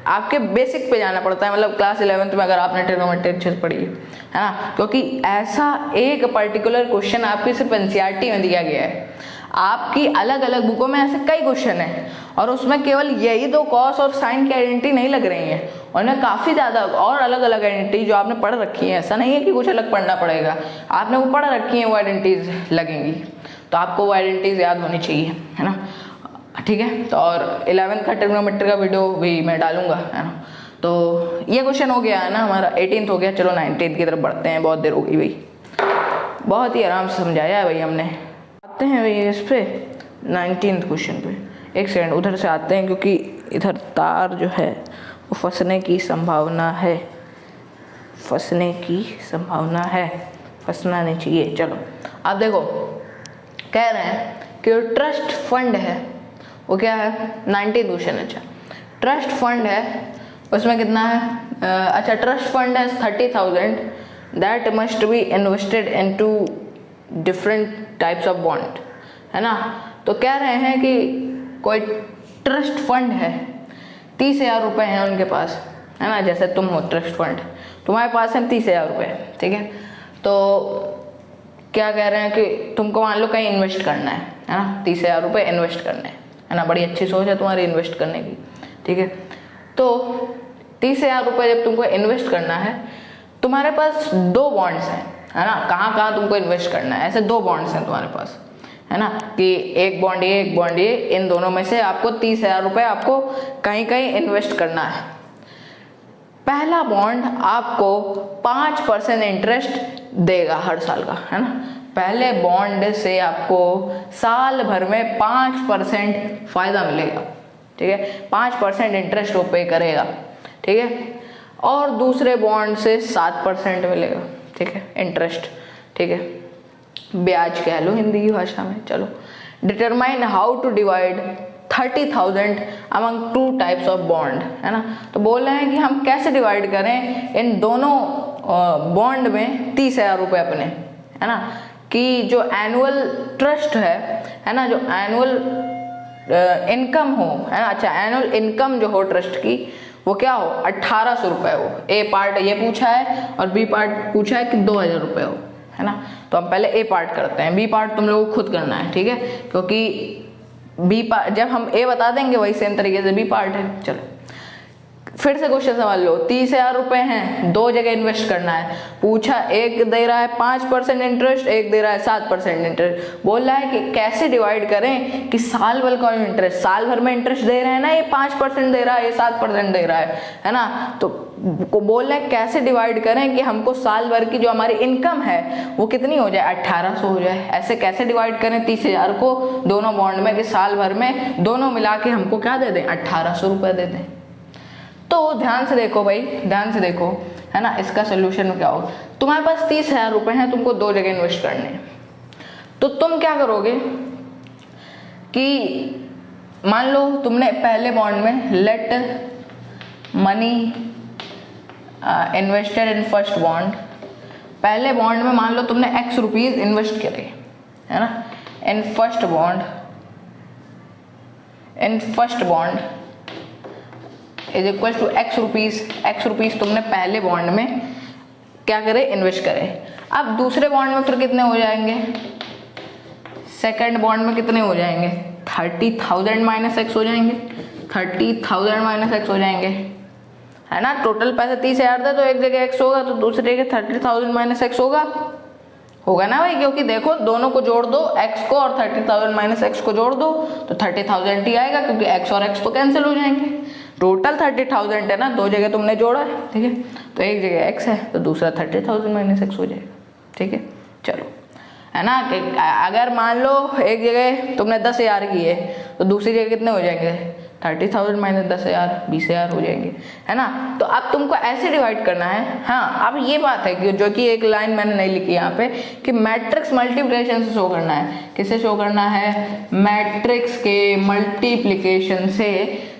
आपके बेसिक पे जाना पड़ता है, मतलब क्लास 11th में अगर आपने ट्रिग्नोमेट्री अच्छे से पढ़ी है ना, क्योंकि ऐसा एक पर्टिकुलर क्वेश्चन आपकी सिर्फ एनसीईआरटी में दिया गया है। आपकी अलग अलग बुकों में ऐसे कई क्वेश्चन हैं और उसमें केवल यही दो कॉस और साइन की आइडेंटिटी नहीं लग रही हैं, उनमें काफ़ी ज़्यादा और अलग अलग आइडेंटिटी जो आपने पढ़ रखी है, ऐसा नहीं है कि कुछ अलग पढ़ना पड़ेगा, आपने वो पढ़ रखी है, वो आइडेंटिटीज लगेंगी, तो आपको वो आइडेंटिटीज याद होनी चाहिए, है ना, ठीक है। तो और 11th का ट्रिग्नोमेट्री का वीडियो भी मैं डालूंगा, है ना। तो ये क्वेश्चन हो गया है ना हमारा, 18th हो गया। चलो 19th की तरफ बढ़ते हैं, बहुत देर हो गई भाई, बहुत ही आराम से समझाया है भाई हमने। आते हैं भाई इस पे 19th क्वेश्चन पे, एक सेकंड उधर से आते हैं क्योंकि इधर तार जो है वो फंसने की संभावना है, फंसने की संभावना है, फंसना नहीं चाहिए। चलो आप देखो, कह रहे हैं कि जो ट्रस्ट फंड है वो क्या है, 19th क्वेश्चन। अच्छा ट्रस्ट फंड है, उसमें कितना है, अच्छा ट्रस्ट फंड है 30,000 that must be invested into different types of bond, है ना। तो कह रहे हैं कि कोई ट्रस्ट फंड है, 30,000 रुपये हैं उनके पास, है ना, जैसे तुम हो ट्रस्ट फंड, तुम्हारे पास है 30,000 रुपये, ठीक है। तो क्या कह रहे हैं कि तुमको मान लो कहीं इन्वेस्ट करना है ना, 30,000 रुपये इन्वेस्ट करने है ना, बड़ी अच्छी सोच है तुम्हारी इन्वेस्ट करने की, ठीक है। तो 30,000 रुपये जब तुमको इन्वेस्ट करना है, तुम्हारे पास दो बॉन्ड्स हैं, है ना, कहाँ कहाँ तुमको इन्वेस्ट करना है, ऐसे दो बॉन्ड्स हैं तुम्हारे पास, है ना, कि एक बॉन्ड ये एक बॉन्ड ये, इन दोनों में से आपको 30,000 रुपये आपको कहीं कहीं इन्वेस्ट करना है। पहला बॉन्ड आपको 5% इंटरेस्ट देगा हर साल का, है ना, पहले बॉन्ड से आपको साल भर में 5% फायदा मिलेगा, ठीक है, 5% इंटरेस्ट वो पे करेगा, ठीक है। और दूसरे बॉन्ड से 7% मिलेगा, ठीक है, इंटरेस्ट, ठीक है, ब्याज कह लो हिंदी की भाषा में। चलो determine how to divide 30,000 among two types of bond, है ना। तो बोल रहे हैं कि हम कैसे डिवाइड करें इन दोनों बॉन्ड में 30,000 रुपये अपने, है ना, कि जो एनुअल ट्रस्ट है ना, जो एनुअल इनकम हो, है ना, अच्छा एनुअल इनकम जो हो ट्रस्ट की वो क्या हो, 1,800 रुपये हो। ए पार्ट ये पूछा है और बी पार्ट पूछा है कि 2,000 रुपये हो, है ना। तो हम पहले ए पार्ट करते हैं, बी पार्ट तुम लोगों को खुद करना है, ठीक है, क्योंकि बी पार्ट जब हम ए बता देंगे वही सेम तरीके से बी पार्ट है। चलो फिर से क्वेश्चन समझ लो, 30,000 रुपये हैं, दो जगह इन्वेस्ट करना है, पूछा एक दे रहा है 5% इंटरेस्ट, एक दे रहा है 7% इंटरेस्ट, बोल रहा है कि कैसे डिवाइड करें कि साल भर का इंटरेस्ट, साल भर में इंटरेस्ट दे रहे हैं ना, ये 5% दे रहा है, ये 7% दे रहा है ना, तो को बोल रहे हैं कैसे डिवाइड करें कि हमको साल भर की जो हमारी इनकम है वो कितनी हो जाए, 1,800 हो जाए। ऐसे कैसे डिवाइड करें 30,000 को दोनों बॉन्ड में कि साल भर में दोनों मिला के हमको क्या दे दें, 1,800 रुपये दे दें। तो ध्यान से देखो भाई, ध्यान से देखो, है ना, इसका सोल्यूशन क्या हो, तुम्हारे पास 30,000 रुपये हैं, तुमको दो जगह इन्वेस्ट करने हैं, तो तुम क्या करोगे कि मान लो तुमने पहले बॉन्ड में late money invested in first bond, पहले बॉन्ड में मान लो तुमने x रुपीज इन्वेस्ट करे, है ना, in first bond is equal to x rupees तुमने पहले बॉन्ड में क्या करे, इन्वेस्ट करे। अब दूसरे बॉन्ड में फिर कितने हो जाएंगे, सेकंड बॉन्ड में कितने हो जाएंगे, 30,000 माइनस x हो जाएंगे, 30,000 माइनस x हो जाएंगे, है ना। टोटल पैसे 30,000 थे, तो एक जगह x होगा तो दूसरे जगह 30,000 माइनस x होगा ना भाई, क्योंकि देखो दोनों को जोड़ दो, x को और 30,000 माइनस x को जोड़ दो तो 30,000 ही आएगा, क्योंकि x और x तो कैंसिल हो जाएंगे। टोटल 30,000 है ना, दो जगह तुमने जोड़ा है, ठीक है, तो एक जगह x है तो दूसरा 30,000 माइनस x हो जाएगा, ठीक है। चलो, है ना, कि अगर मान लो एक जगह तुमने 10,000 किए तो दूसरी जगह कितने हो जाएंगे, 30,000 माइनस 10,000 20,000 हो जाएंगे, है ना। तो अब तुमको ऐसे डिवाइड करना है। हाँ, अब ये बात है कि जो कि एक लाइन मैंने नहीं लिखी यहाँ पे, कि मैट्रिक्स मल्टीप्लिकेशन से शो करना है। किससे शो करना है, मैट्रिक्स के मल्टीप्लिकेशन से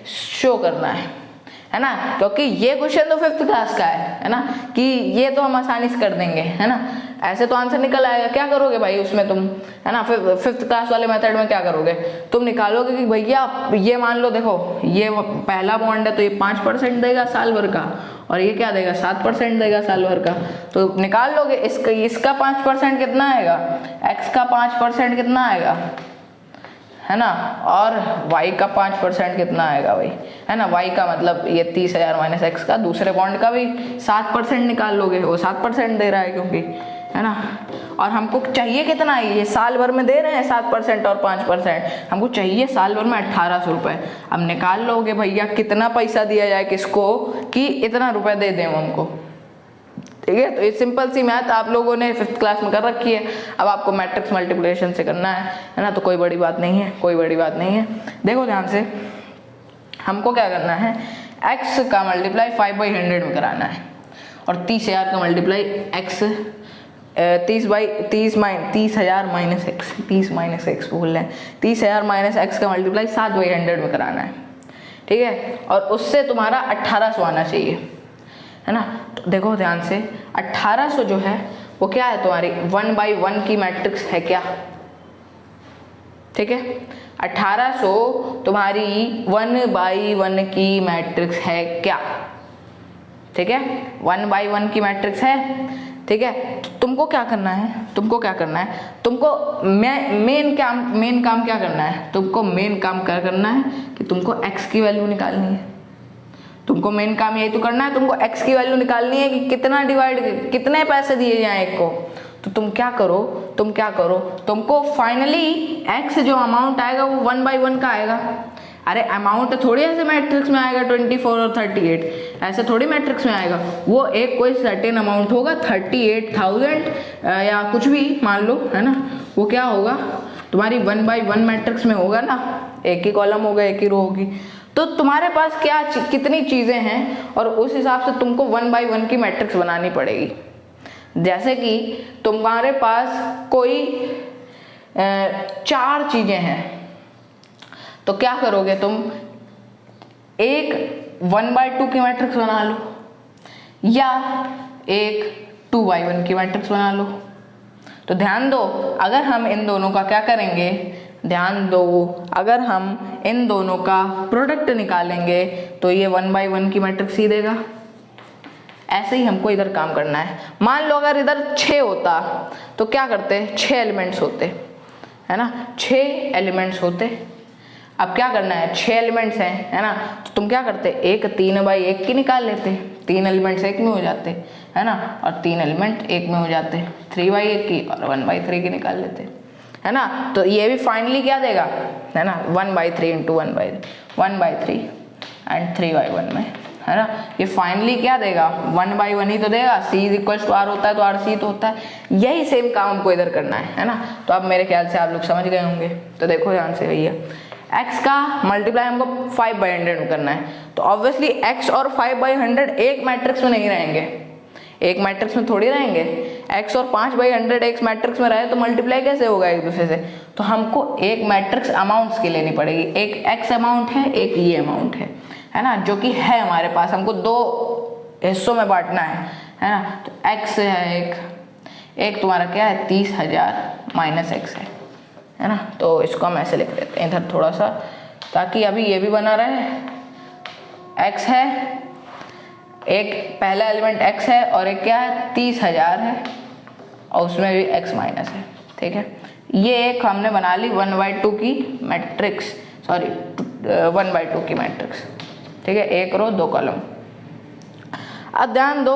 शो करना है ना, क्योंकि ये क्वेश्चन तो 5th क्लास का है ना, कि ये तो हम आसानी से कर देंगे, है ना। ऐसे तो आंसर निकल आएगा। क्या करोगे भाई उसमें तुम, है ना, फिर 5th क्लास वाले मेथड में क्या करोगे, तुम निकालोगे कि भैया ये मान लो देखो ये पहला बॉन्ड है तो ये 5% देगा साल भर का, और ये क्या देगा 7% देगा साल भर का। तो निकाल लोगे इसका 5% कितना आएगा, x का 5% कितना आएगा, है ना, और y का 5% कितना आएगा भाई, है ना, y का मतलब ये 30,000 माइनस x का, दूसरे बॉन्ड का भी 7% निकाल लोगे, वो 7% दे रहा है क्योंकि, है ना, और हमको चाहिए कितना है, ये साल भर में दे रहे हैं 7% और 5%, हमको चाहिए साल भर में 1800 रुपये। अब निकाल लोगे भैया कितना पैसा दिया जाए किसको कि इतना रुपये दे दें हमको, ठीक है। तो ये सिंपल सी मैथ आप लोगों ने 5th क्लास में कर रखी है। अब आपको मैट्रिक्स मल्टीप्लिकेशन से करना है ना, तो कोई बड़ी बात नहीं है, कोई बड़ी बात नहीं है। देखो ध्यान से, हमको क्या करना है, x का मल्टीप्लाई 5/100 में कराना है, और 30,000 का multiply x 30,000 minus x, 30 minus x बोल रहे हैं, 30,000 माइनस x का मल्टीप्लाई 7/100 में कराना है, ठीक है, और उससे तुम्हारा 1800 आना चाहिए, है ना। तो देखो ध्यान से, 1800 जो है वो क्या है, तुम्हारी 1/1 की मैट्रिक्स है क्या, ठीक है, 1800 तुम्हारी 1/1 की मैट्रिक्स है क्या, ठीक है, 1/1 की मैट्रिक्स है, ठीक है। तो तुमको क्या करना है, तुमको क्या करना है, तुमको मेन काम क्या करना है, तुमको मेन काम क्या करना है कि तुमको x की वैल्यू निकालनी है, तुमको मेन काम यही तो करना है, तुमको x की वैल्यू निकालनी है कि कितने पैसे दिए जाएं एक को। तो तुम क्या करो, तुमको फाइनली x जो अमाउंट आएगा वो 1/1 का आएगा। अरे अमाउंट थोड़ी ऐसे मैट्रिक्स में आएगा 24 और 38, ऐसे थोड़ी मैट्रिक्स में आएगा, वो एक कोई सर्टेन अमाउंट होगा 38,000 या कुछ भी मान लो, है ना, वो क्या होगा तुम्हारी 1/1 मैट्रिक्स में होगा ना, एक ही कॉलम होगा, एक ही रो होगी। तो तुम्हारे पास क्या कितनी चीज़ें हैं और उस हिसाब से तुमको 1/1 की मैट्रिक्स बनानी पड़ेगी। जैसे कि तुम्हारे पास कोई 4 चीज़ें हैं, तो क्या करोगे तुम, एक 1/2 की मैट्रिक्स बना लो या एक 2/1 की मैट्रिक्स बना लो। तो ध्यान दो, अगर हम इन दोनों का क्या करेंगे, ध्यान दो, अगर हम इन दोनों का प्रोडक्ट निकालेंगे तो ये 1/1 की मैट्रिक्स ही देगा। ऐसे ही हमको इधर काम करना है। मान लो अगर इधर 6 होता तो क्या करते, 6 एलिमेंट्स होते, है ना, 6 एलिमेंट्स होते। अब क्या करना है, 6 एलिमेंट्स हैं, है ना, तो तुम क्या करते, एक 3/1 की निकाल लेते, 3 एलिमेंट्स एक में हो जाते, है ना, और 3 एलिमेंट एक में हो जाते, 3/1 की और 1/3 की निकाल लेते, है ना। तो ये भी फाइनली क्या देगा, है ना, 1/3 इंटू 1/3 एंड 3/1 में, है ना, ये फाइनली क्या देगा, 1/1 ही तो देगा। c = r होता है तो RC तो होता है। यही सेम काम हमको इधर करना है ना। तो अब मेरे ख्याल से आप लोग समझ गए होंगे। तो देखो ध्यान से भैया, x का मल्टीप्लाई हमको 5/100 में करना है, तो ऑब्वियसली x और 5/100 एक मैट्रिक्स में नहीं रहेंगे, एक मैट्रिक्स में थोड़ी रहेंगे। x और 5/100 एक मैट्रिक्स में रहे तो मल्टीप्लाई कैसे होगा एक दूसरे से। तो हमको एक मैट्रिक्स अमाउंट्स की लेनी पड़ेगी, एक x अमाउंट है, एक ये अमाउंट है ना, जो कि है हमारे पास, हमको 2 हिस्सों में बांटना है ना। तो x है एक तुम्हारा क्या है 30,000 माइनस x है ना। तो इसको हम ऐसे लिख देते हैं इधर थोड़ा सा, ताकि अभी ये भी बना रहे। x है, एक पहला एलिमेंट x है और एक क्या है 30,000 है और उसमें भी x माइनस है, ठीक है। ये एक हमने बना ली 1/2 की मैट्रिक्स, सॉरी 1/2 की मैट्रिक्स, ठीक है, एक रो 2 कॉलम। अब ध्यान दो,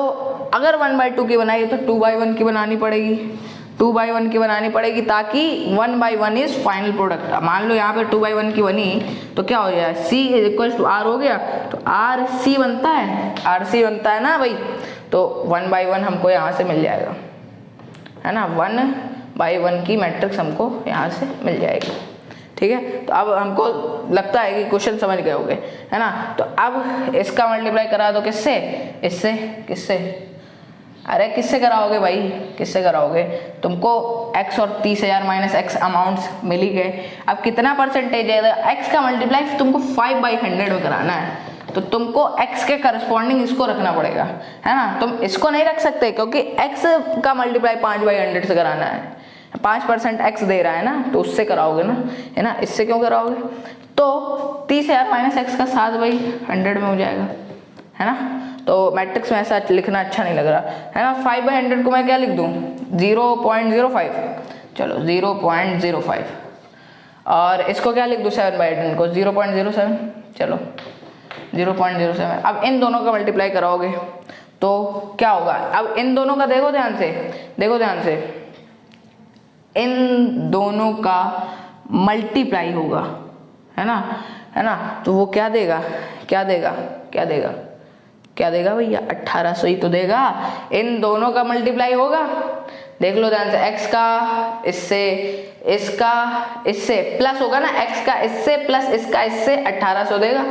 अगर 1/2 की बनाई तो 2/1 की बनानी पड़ेगी, 2/1 की बनानी पड़ेगी, ताकि 1/1 इज फाइनल प्रोडक्ट। मान लो यहाँ पे 2/1 की बनी तो क्या हो जाए, c = r हो गया, तो RC बनता है, RC बनता है ना भाई। तो 1/1 हमको यहाँ से मिल जाएगा, है ना, 1/1 की मैट्रिक्स हमको यहाँ से मिल जाएगी, ठीक है। तो अब हमको लगता है कि क्वेश्चन समझ गए होंगे, है ना। तो अब इसका मल्टीप्लाई करा दो किससे, इससे, किससे, अरे किससे कराओगे भाई, किससे कराओगे, तुमको x और 30,000 माइनस x अमाउंट्स मिल ही गए। अब कितना परसेंटेज है, x का मल्टीप्लाई तुमको 5/100 में कराना है, तो तुमको x के करस्पॉन्डिंग इसको रखना पड़ेगा, है ना। तुम इसको नहीं रख सकते क्योंकि x का मल्टीप्लाई 5/100 से कराना है, 5% x दे रहा है ना, तो उससे कराओगे ना, है ना, इससे क्यों कराओगे। तो 30,000 माइनस x का 7/100 में हो जाएगा, है ना। तो मैट्रिक्स में ऐसा लिखना अच्छा नहीं लग रहा, है ना। 5/100 को मैं क्या लिख दूँ, 0.05, चलो 0.05, और इसको क्या लिख दूँ 7/10 को 0.07, चलो 0.07। अब इन दोनों का मल्टीप्लाई कराओगे तो क्या होगा, अब इन दोनों का देखो ध्यान से, देखो ध्यान से, इन दोनों का मल्टीप्लाई होगा, है ना, है ना। तो वो क्या देगा, क्या देगा, क्या देगा, क्या देगा भैया, 1800 ही तो देगा। इन दोनों का मल्टीप्लाई होगा, देख लो ध्यान से, x का इससे, इसका इससे प्लस होगा ना, x का इससे प्लस इसका इससे 1800 देगा,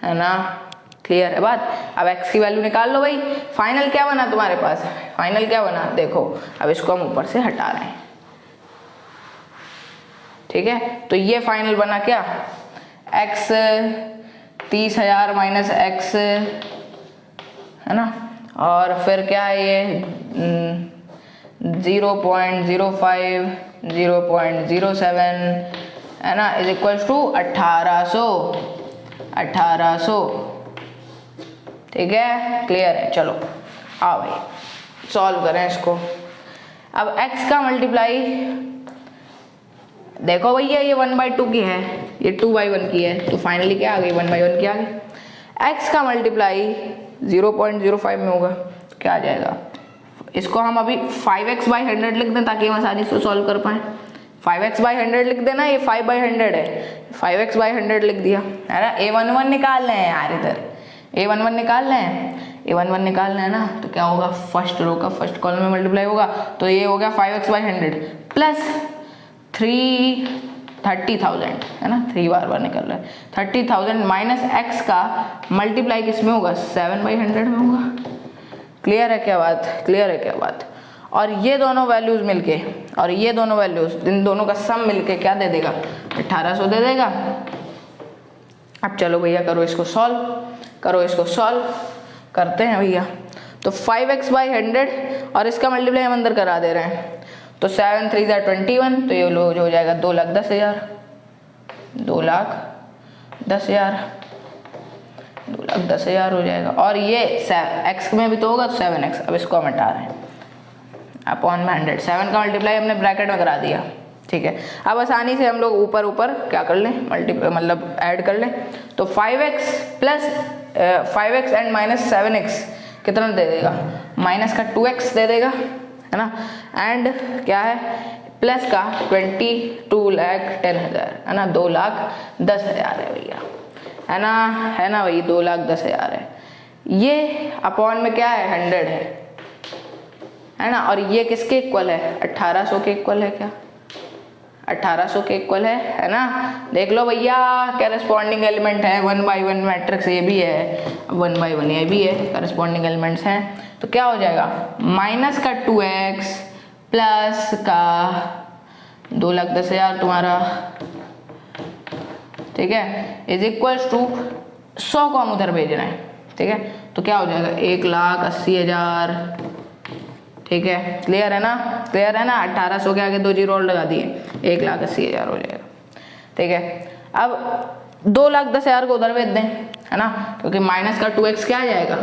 है ना। क्लियर है बात। अब x की वैल्यू निकाल लो भाई। फाइनल क्या बना तुम्हारे पास, फाइनल क्या बना, देखो अब इसको हम ऊपर से हटा रहे हैं, ठीक है। तो ये फाइनल बना क्या, x 30,000 माइनस x, है ना, और फिर क्या है ये 0.05, 0.07, है ना, इज इक्वल्स टू 1800, ठीक है। क्लियर है, चलो आओ भाई सॉल्व करें इसको। अब x का मल्टीप्लाई देखो भैया, ये 1/2 की है, ये 2/1 की है, तो फाइनली क्या आ गई, 1/1 की आ गई। x का मल्टीप्लाई 0.05 में होगा, तो क्या आ जाएगा, इसको हम अभी 5x/100 लिख दें ताकि हम आसानी से सॉल्व कर पाएँ। 5x/100 लिख देना, ये 5/100 है, 5x/100 लिख दिया, है ना। a11 निकाल लें यार, इधर a11 निकाल लें, a11 निकालना है ना, तो क्या होगा, फर्स्ट रो का फर्स्ट कॉलम में मल्टीप्लाई होगा, तो ये हो गया 5x/100 प्लस 30,000, है ना, 3 बार निकल रहा है, 30,000 माइनस x का मल्टीप्लाई किस में होगा, 7/100 में होगा। क्लियर है क्या बात, क्लियर है क्या बात। और ये दोनों वैल्यूज मिलके, और ये दोनों वैल्यूज, इन दोनों का सम मिलके क्या दे देगा, 1800 दे देगा। अब चलो भैया करो इसको सॉल्व, करो इसको सॉल्व, करते हैं भैया। तो 5x/100 और इसका मल्टीप्लाई हम अंदर करा दे रहे हैं, तो 7 3 21, तो ये लोग हो जाएगा 2,10,000, 2,10,000, 2,10,000 हो जाएगा। और ये x में भी तो होगा, तो 7x, अब इसको हम हटा रहे हैं, अपॉन में 100, 7 का मल्टीप्लाई हमने ब्रैकेट में करा दिया, ठीक है। अब आसानी से हम लोग ऊपर ऊपर क्या कर लें, मतलब ऐड कर लें, तो 5x plus 5x and minus 7x कितना दे देगा, माइनस का 2x दे देगा, है ना, एंड क्या है प्लस का 22,10,000, है ना, 2,10,000 है भैया, है ना भाई, 2,10,000 है। ये अपॉन में क्या है 100 है ना, और ये किसके इक्वल है, 1800 के इक्वल है क्या, 1800 के इक्वल है ना। देख लो भैया, करस्पॉन्डिंग एलिमेंट है, 1/1 मैट्रिक्स ये भी है, 1/1 ये भी है, करस्पॉन्डिंग एलिमेंट्स हैं। तो क्या हो जाएगा, माइनस का 2x प्लस का 2,10,000 तुम्हारा, ठीक है, इज इक्वल्स टू 100 को हम उधर भेज रहे हैं, ठीक है। तो क्या हो जाएगा 1,80,000, ठीक है। क्लियर है ना, क्लियर है ना। 1800 के आगे 2 जीरो और लगा दिए, 1,80,000 हो जाएगा, ठीक है। अब 2,10,000 को उधर भेज दें, है ना, क्योंकि माइनस का 2x क्या आ जाएगा,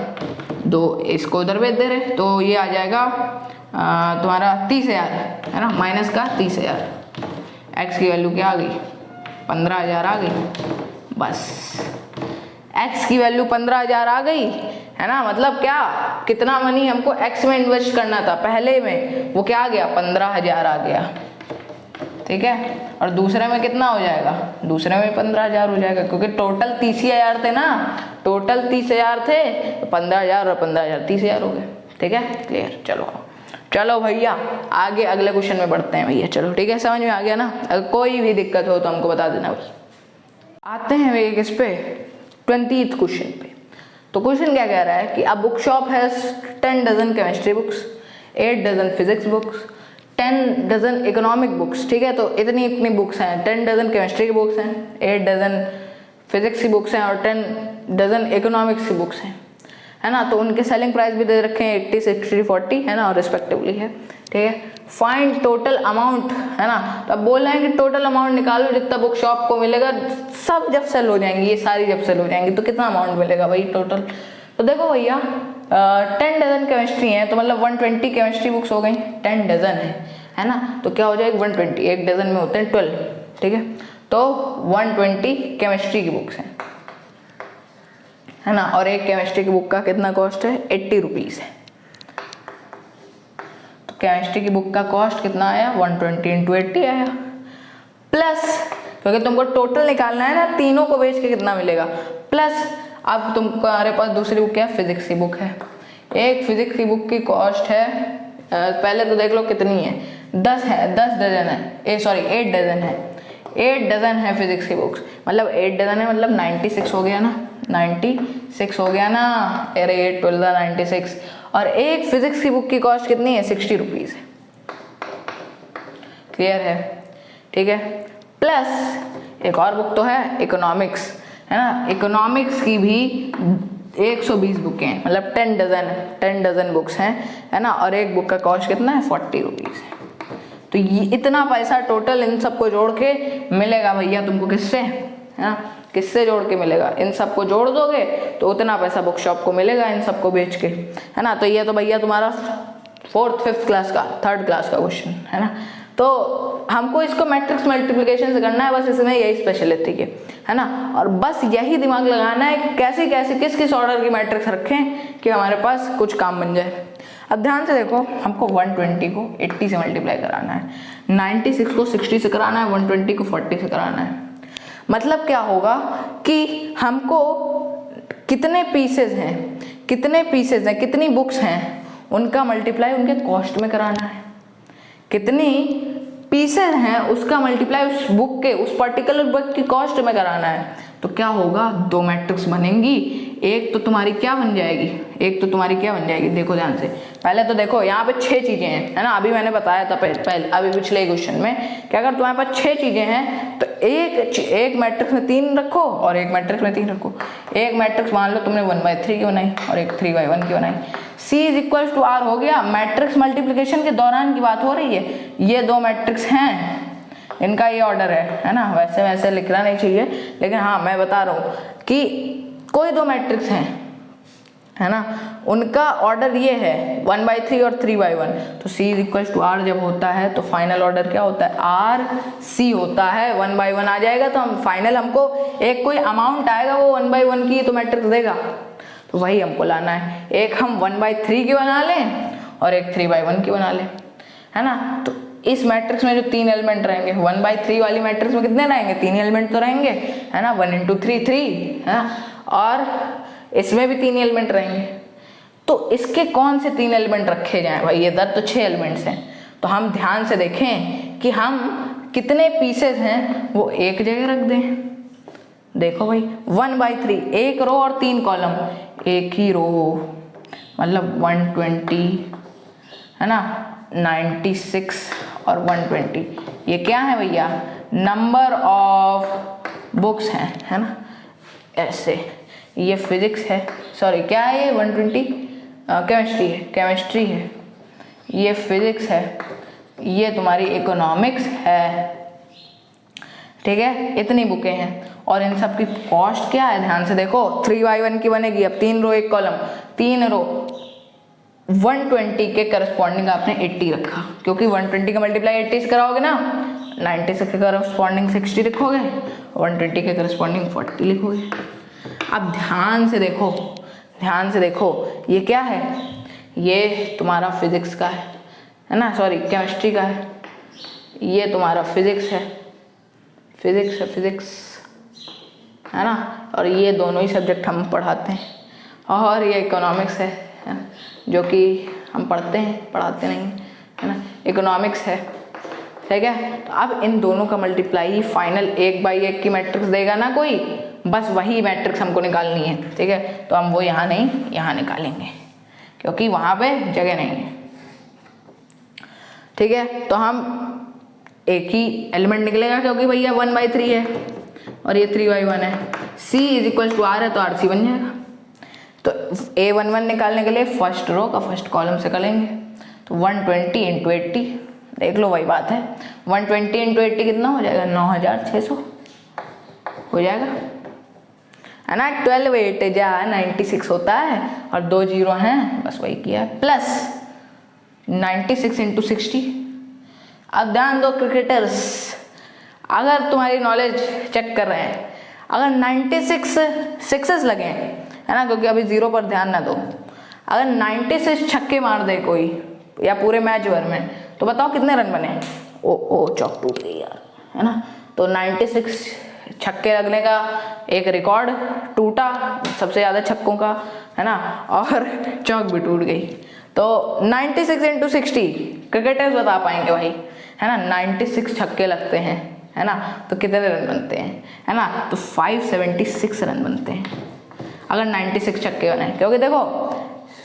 2 इसको उधर भेज दे रहे, तो ये आ जाएगा तुम्हारा 30,000, है ना, माइनस का 30,000, x की वैल्यू क्या आ गई, 15,000 आ गई, बस x की वैल्यू 15,000 आ गई, है ना। मतलब क्या, कितना मनी हमको x में इन्वेस्ट करना था पहले में, वो क्या आ गया, 15,000 आ गया, ठीक है। और दूसरे में कितना हो जाएगा, दूसरे में 15,000 हो जाएगा, क्योंकि टोटल 30,000 थे ना, टोटल 30,000 थे, तो 15,000 और 15,000 30,000 हो गए, ठीक है। क्लियर, चलो चलो भैया आगे अगले क्वेश्चन में बढ़ते हैं भैया, चलो ठीक है, समझ में आ गया ना। अगर कोई भी दिक्कत हो तो हमको बता देना भाई। आते हैं भैया किस पे, 20th क्वेश्चन पे। तो क्वेश्चन क्या कह रहा है कि a book shop has 10 dozen chemistry books, 8 dozen physics books, 10 dozen economic books, ठीक है। तो इतनी बुक्स हैं, 10 डजन केमिस्ट्री की बुक्स हैं, 8 डजन फिजिक्स की बुक्स हैं और 10 डजन इकोनॉमिक्स की बुक्स हैं, है ना। तो उनके सेलिंग प्राइस भी दे रखे हैं 80, 60, 40, है ना, और रिस्पेक्टिवली है, ठीक है। फाइंड टोटल अमाउंट, है ना। तो अब बोल रहे हैं कि टोटल अमाउंट निकालो जितना बुक शॉप को मिलेगा, सब जब सेल हो जाएंगी, ये सारी जब सेल हो जाएंगी तो कितना अमाउंट मिलेगा भाई टोटल। तो देखो भैया 10 डजन केमिस्ट्री है तो मतलब 120 केमिस्ट्री बुक्स हो गई, 10 डजन है ना। तो क्या हो जाएगा 120, एक डजन में होते हैं 12, ठीक है। तो 120 केमिस्ट्री की बुक्स हैं, है ना। और एक केमिस्ट्री की बुक का कितना कॉस्ट है, 80 रुपीज़ है। तो केमिस्ट्री की बुक का कॉस्ट कितना आया, 120 इंटू 80 आया, प्लस क्योंकि तुमको टोटल निकालना है ना, तीनों को बेच के कितना मिलेगा, प्लस अब तुम्हारे पास दूसरी बुक क्या है, फिजिक्स की बुक है। एक फिजिक्स की बुक की कॉस्ट है, पहले तो देख लो कितनी है, 10 है, 10 डजन है, सॉरी 8 डजन है, 8 डजन है फिजिक्स की बुक्स, मतलब 8 डजन है मतलब 96 हो गया ना, 96 हो गया ना, अरे 8 12 96। और एक फिजिक्स की बुक की कॉस्ट कितनी है, 60 रुपीज़ है, क्लियर है, ठीक है। प्लस एक और बुक तो है इकोनॉमिक्स, है ना। इकोनॉमिक्स की भी 120 बुकें हैं, मतलब 10 डजन बुक्स हैं, है ना। और एक बुक का कॉस्ट कितना है, 40 रुपीज़ है। तो ये इतना पैसा टोटल इन सबको जोड़ के मिलेगा भैया तुमको, किससे, है ना, किससे जोड़ के मिलेगा, इन सबको जोड़ दोगे तो उतना पैसा बुक शॉप को मिलेगा इन सबको बेच के, है ना। तो ये तो भैया तुम्हारा 4th 5th क्लास का, 3rd क्लास का क्वेश्चन, है ना। तो हमको इसको मैट्रिक्स मल्टीप्लिकेशन से करना है, बस इसमें यही स्पेशलिटी है ना। और बस यही दिमाग लगाना है कि कैसे कैसे किस किस ऑर्डर की मैट्रिक्स रखें कि हमारे पास कुछ काम बन जाए। अब ध्यान से देखो, हमको 120 को 80 से मल्टीप्लाई कराना है, 96 को 60 से कराना है, 120 को 40 से कराना है। मतलब क्या होगा कि हमको कितने पीसेज हैं, कितनी बुक्स हैं, उनका मल्टीप्लाई उनके कॉस्ट में कराना है। कितनी पीसेज हैं उसका मल्टीप्लाई उस बुक के, उस पर्टिकुलर बुक की कॉस्ट में कराना है। तो क्या होगा, 2 मैट्रिक्स बनेंगी, एक तो तुम्हारी क्या बन जाएगी, देखो ध्यान से। पहले तो देखो यहाँ पे 6 चीजें हैं, है ना। अभी मैंने बताया था पहले अभी पिछले क्वेश्चन में कि अगर तुम्हारे पास 6 चीजें हैं तो एक मैट्रिक्स में 3 रखो और एक मैट्रिक्स में 3 रखो। एक मैट्रिक्स मान लो तुमने 1/3 की बनाई और एक 3/1 की बनाई। C = R हो गया। मैट्रिक्स मल्टीप्लिकेशन के दौरान की बात हो रही है, ये 2 मैट्रिक्स हैं, इनका ये ऑर्डर है ना। वैसे लिखना नहीं चाहिए, लेकिन हाँ मैं बता रहा हूँ कि कोई 2 मैट्रिक्स हैं, है ना, उनका ऑर्डर ये है 1/3 और 3/1। तो C = R जब होता है तो फाइनल ऑर्डर क्या होता है, RC होता है, 1/1 आ जाएगा। तो हम फाइनल हमको एक कोई अमाउंट आएगा, वो 1/1 की तो मैट्रिक्स देगा, तो वही हमको लाना है। एक हम 1/3 की बना लें और एक 3/1 की बना लें, है ना। तो इस मैट्रिक्स में जो 3 एलिमेंट रहेंगे, 1/3 वाली मैट्रिक्स में कितने रहेंगे, 3 एलिमेंट तो रहेंगे, है ना। 1 × 3 3, है ना। और इसमें भी 3 एलिमेंट रहेंगे। तो इसके कौन से 3 एलिमेंट रखे जाएं भाई, इधर तो 6 एलिमेंट्स हैं। तो हम ध्यान से देखें कि हम कितने पीसेस हैं वो एक जगह रख दें। देखो भाई 1/3, 1 रो और 3 कॉलम, एक ही रो, मतलब 120, है ना, 96 और 120। ये क्या है भैया, नंबर ऑफ बुक्स हैं, है ना। ऐसे ये फिजिक्स है, सॉरी क्या है ये 120 केमिस्ट्री है, ये फिजिक्स है, ये तुम्हारी इकोनॉमिक्स है, ठीक है। इतनी बुकें हैं और इन सब की कॉस्ट क्या है, ध्यान से देखो। 3/1 की बनेगी, अब 3 रो 1 कॉलम, 3 रो 120 के करस्पॉन्डिंग आपने 80 रखा, क्योंकि 120 का मल्टीप्लाई 80 से कराओगे ना, 96 के करस्पॉन्डिंग 60 लिखोगे, 120 के करस्पॉन्डिंग 40 लिखोगे। अब ध्यान से देखो, ये क्या है, ये तुम्हारा फिजिक्स का है ना, सॉरी केमिस्ट्री का है, ये तुम्हारा फिजिक्स है, है ना। और ये दोनों ही सब्जेक्ट हम पढ़ाते हैं, और ये इकोनॉमिक्स है ना, जो कि हम पढ़ाते नहीं, है ना, इकोनॉमिक्स है, ठीक है। तो अब इन दोनों का मल्टीप्लाई फाइनल 1/1 की मैट्रिक्स देगा ना कोई, बस वही मैट्रिक्स हमको निकालनी है, ठीक है। तो हम वो यहाँ नहीं, यहाँ निकालेंगे, क्योंकि वहाँ पे जगह नहीं है, ठीक है। तो हम एक ही एलिमेंट निकलेगा, क्योंकि भैया 1/3 है, और ये 3y1 है। C is equal to R है तो RC बन जाएगा। तो A11 निकालने के लिए फर्स्ट रो का फर्स्ट कॉलम से करेंगे, तो 120 इंटू 80, देख लो वही बात है, 120 इंटू 80 कितना हो जाएगा, 9600 हो जाएगा, है ना। 12 8 जा 96 होता है और 2 जीरो हैं, बस वही किया है, प्लस 96 इंटू 60। अब ध्यान दो क्रिकेटर्स, अगर तुम्हारी नॉलेज चेक कर रहे हैं, अगर 96 सिक्सेस लगे, है ना, क्योंकि अभी जीरो पर ध्यान ना दो, अगर 96 छक्के मार दे कोई या पूरे मैच भर में, तो बताओ कितने रन बने। ओ चौक टूट गई यार, है ना। तो 96 छक्के लगने का एक रिकॉर्ड टूटा, सबसे ज़्यादा छक्कों का, है ना, और चौक भी टूट गई। तो 96 इंटू 60 क्रिकेटर्स बता पाएंगे भाई, है ना, 96 छक्के लगते हैं, है ना, तो कितने रन बनते हैं, है ना, तो 576 रन बनते हैं अगर 96 छक्के बने, क्योंकि देखो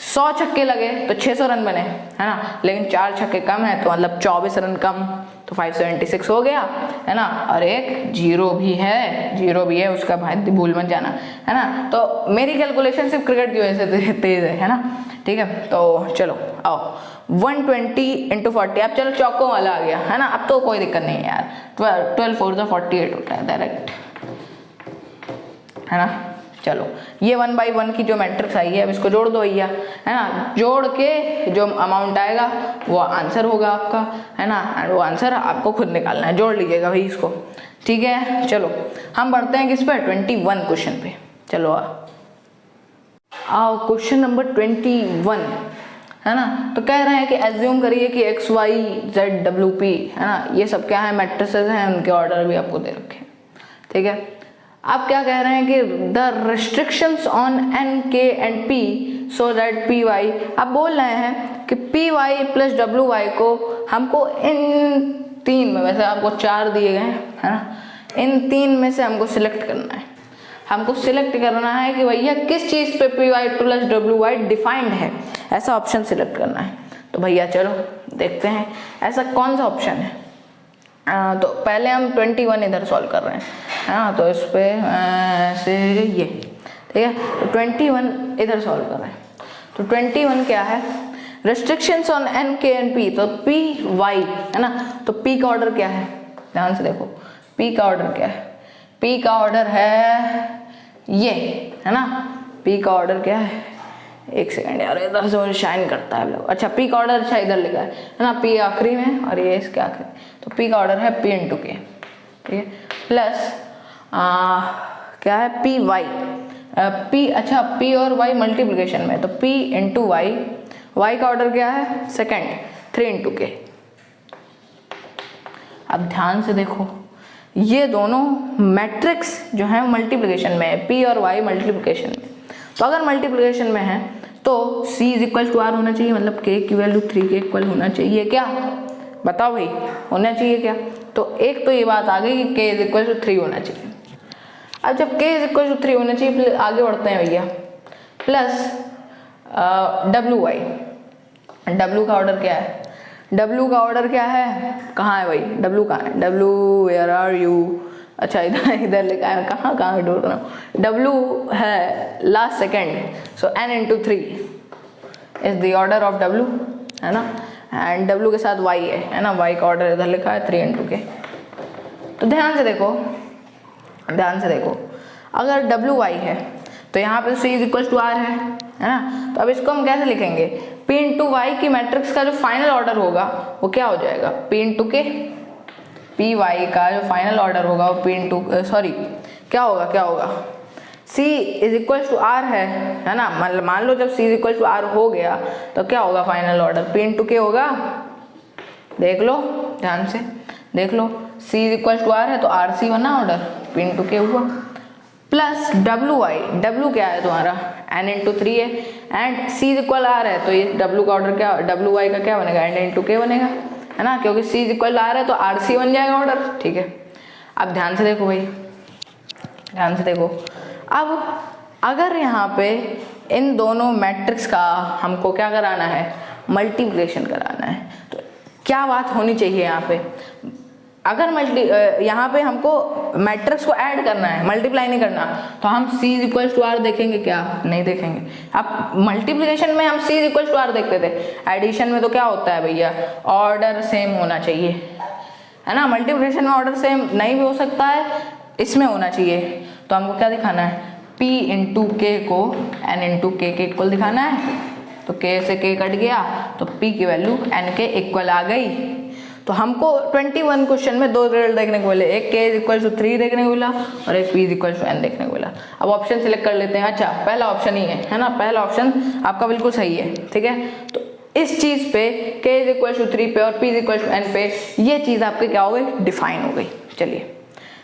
100 छक्के लगे तो 600 रन बने, है ना, लेकिन 4 छक्के कम है तो मतलब 24 रन कम, तो 576 हो गया, है ना। और एक जीरो भी है उसका भाई भूल मत जाना, है ना। तो मेरी कैलकुलेशन सिर्फ क्रिकेट की वजह से तेज है ना, ठीक है। तो चलो आओ 120 इंटू 40, अब चलो चौकों वाला आ गया, है ना, अब तो कोई दिक्कत नहीं है यार, 12 4 48 होता है डायरेक्ट, है ना। चलो ये 1 बाई 1 की जो मैट्रिक्स आई है, अब इसको जोड़ दो भैया, है ना, जोड़ के जो अमाउंट आएगा वो आंसर होगा आपका, है ना, एंड वो आंसर आपको खुद निकालना है, जोड़ लीजिएगा भाई इसको, ठीक है। चलो हम बढ़ते हैं किस पे, 21 क्वेश्चन पे। चलो आओ क्वेश्चन नंबर 21, है ना। तो कह रहे हैं कि एज्यूम करिए कि x y z w p, है ना, ये सब क्या है, मैट्रिसेस हैं, उनके ऑर्डर भी आपको दे रखे हैं, ठीक है। आप क्या कह रहे हैं कि the restrictions on n k and p so that p y, आप बोल रहे हैं कि p y plus w y को हमको इन तीन में, वैसे आपको 4 दिए गए हैं, है ना, इन 3 में से हमको सिलेक्ट करना है। हमको सिलेक्ट करना है कि भैया किस चीज़ पे पी वाई प्लस डब्ल्यू वाई डिफाइंड है, ऐसा ऑप्शन सिलेक्ट करना है। तो भैया चलो देखते हैं ऐसा कौन सा ऑप्शन है। तो पहले हम 21 इधर सॉल्व कर रहे हैं, है ना, तो इस पर से ये, ठीक है, तो 21 इधर सॉल्व कर रहे हैं। तो 21 क्या है, रेस्ट्रिक्शंस ऑन एन के एंड पी, तो पी वाई, है ना, तो पी का ऑर्डर क्या है, ध्यान से देखो, पी का ऑर्डर क्या है, पी का ऑर्डर है ये, है ना, पी का ऑर्डर क्या है, एक सेकंड यार इधर से शाइन करता है लोग, अच्छा पी का ऑर्डर, अच्छा इधर लिखा है ना, पी आखिरी में और ये इसके आखिरी, तो पी का ऑर्डर है पी इंटू के, ठीक है, प्लस क्या है पी वाई, पी, अच्छा पी और वाई मल्टीप्लिकेशन में, तो पी इंटू वाई, वाई का ऑर्डर क्या है सेकंड, 3 इंटू के। अब ध्यान से देखो ये दोनों मैट्रिक्स जो है मल्टीप्लिकेशन में है, पी और वाई मल्टीप्लिकेशन में, तो अगर मल्टीप्लिकेशन में है तो c is equal to r होना चाहिए, मतलब k की वैल्यू 3 के इक्वल होना चाहिए क्या, बताओ भाई होना चाहिए क्या। तो एक तो ये बात आ गई कि k इज इक्वल टू 3 होना चाहिए। अब जब k इज इक्वल टू 3 होना चाहिए, आगे बढ़ते हैं भैया, प्लस डब्ल्यू वाई, डब्ल्यू का ऑर्डर क्या है, W का ऑर्डर क्या है, कहाँ है भाई, W कहाँ है, W वेयर आर यू, अच्छा इधर लिखा है, कहाँ ढूंढ रहा हूँ, W है last second, so n into 3 is the order of W, है ना, एंड W के साथ Y है ना, Y का ऑर्डर इधर लिखा है 3 इंटू के। तो ध्यान से देखो अगर WY है तो यहाँ पे C is equal to R है ना, तो अब इसको हम कैसे लिखेंगे, P इंटू वाई की मैट्रिक्स का जो फाइनल ऑर्डर होगा वो क्या हो जाएगा, P इंटू के, पी वाई का जो फाइनल ऑर्डर होगा वो P इंटू क्या होगा C is equal to R है ना, मान लो जब C is equal to R हो गया तो क्या होगा फाइनल ऑर्डर, P इंटू के होगा, देख लो ध्यान से देख लो, C is equal to R है तो RC बना ऑर्डर, P इंटू के हुआ, प्लस WY, W क्या है तुम्हारा n इंटू 3 है, and C is equal R है तो ये W का ऑर्डर क्या, WY का क्या बनेगा, n इंटू के बनेगा, है ना, क्योंकि C इज इक्वल R है तो RC बन जाएगा ऑर्डर, ठीक है। अब ध्यान से देखो भाई, ध्यान से देखो, अब अगर यहाँ पे इन दोनों मैट्रिक्स का हमको क्या कराना है, मल्टीप्लिकेशन कराना है, तो क्या बात होनी चाहिए यहाँ पे, अगर यहाँ पे हमको मैट्रिक्स को ऐड करना है, मल्टीप्लाई नहीं करना, तो हम c is equal to r देखेंगे क्या? नहीं देखेंगे। अब मल्टीप्लिकेशन में हम c is equal to r देखते थे, एडिशन में तो क्या होता है भैया, ऑर्डर सेम होना चाहिए, है ना। मल्टीप्लिकेशन में ऑर्डर सेम नहीं भी हो सकता है, इसमें होना चाहिए। तो हमको क्या दिखाना है, p इंटू के को n इंटू के इक्वल दिखाना है। तो k से k कट गया तो p की वैल्यू n के इक्वल आ गई। तो हमको 21 क्वेश्चन में दो रिजल्ट देखने को मिले, एक k इज इक्वल टू 3 देखने को मिला और एक p is equal to n देखने को मिला। अब ऑप्शन सिलेक्ट कर लेते हैं। अच्छा, पहला ऑप्शन ही है ना, पहला ऑप्शन आपका बिल्कुल सही है, ठीक है। तो इस चीज पे k इज इक्वल टू 3 पे और p is equal to n पे ये चीज आपके क्या हो गई, डिफाइन हो गई।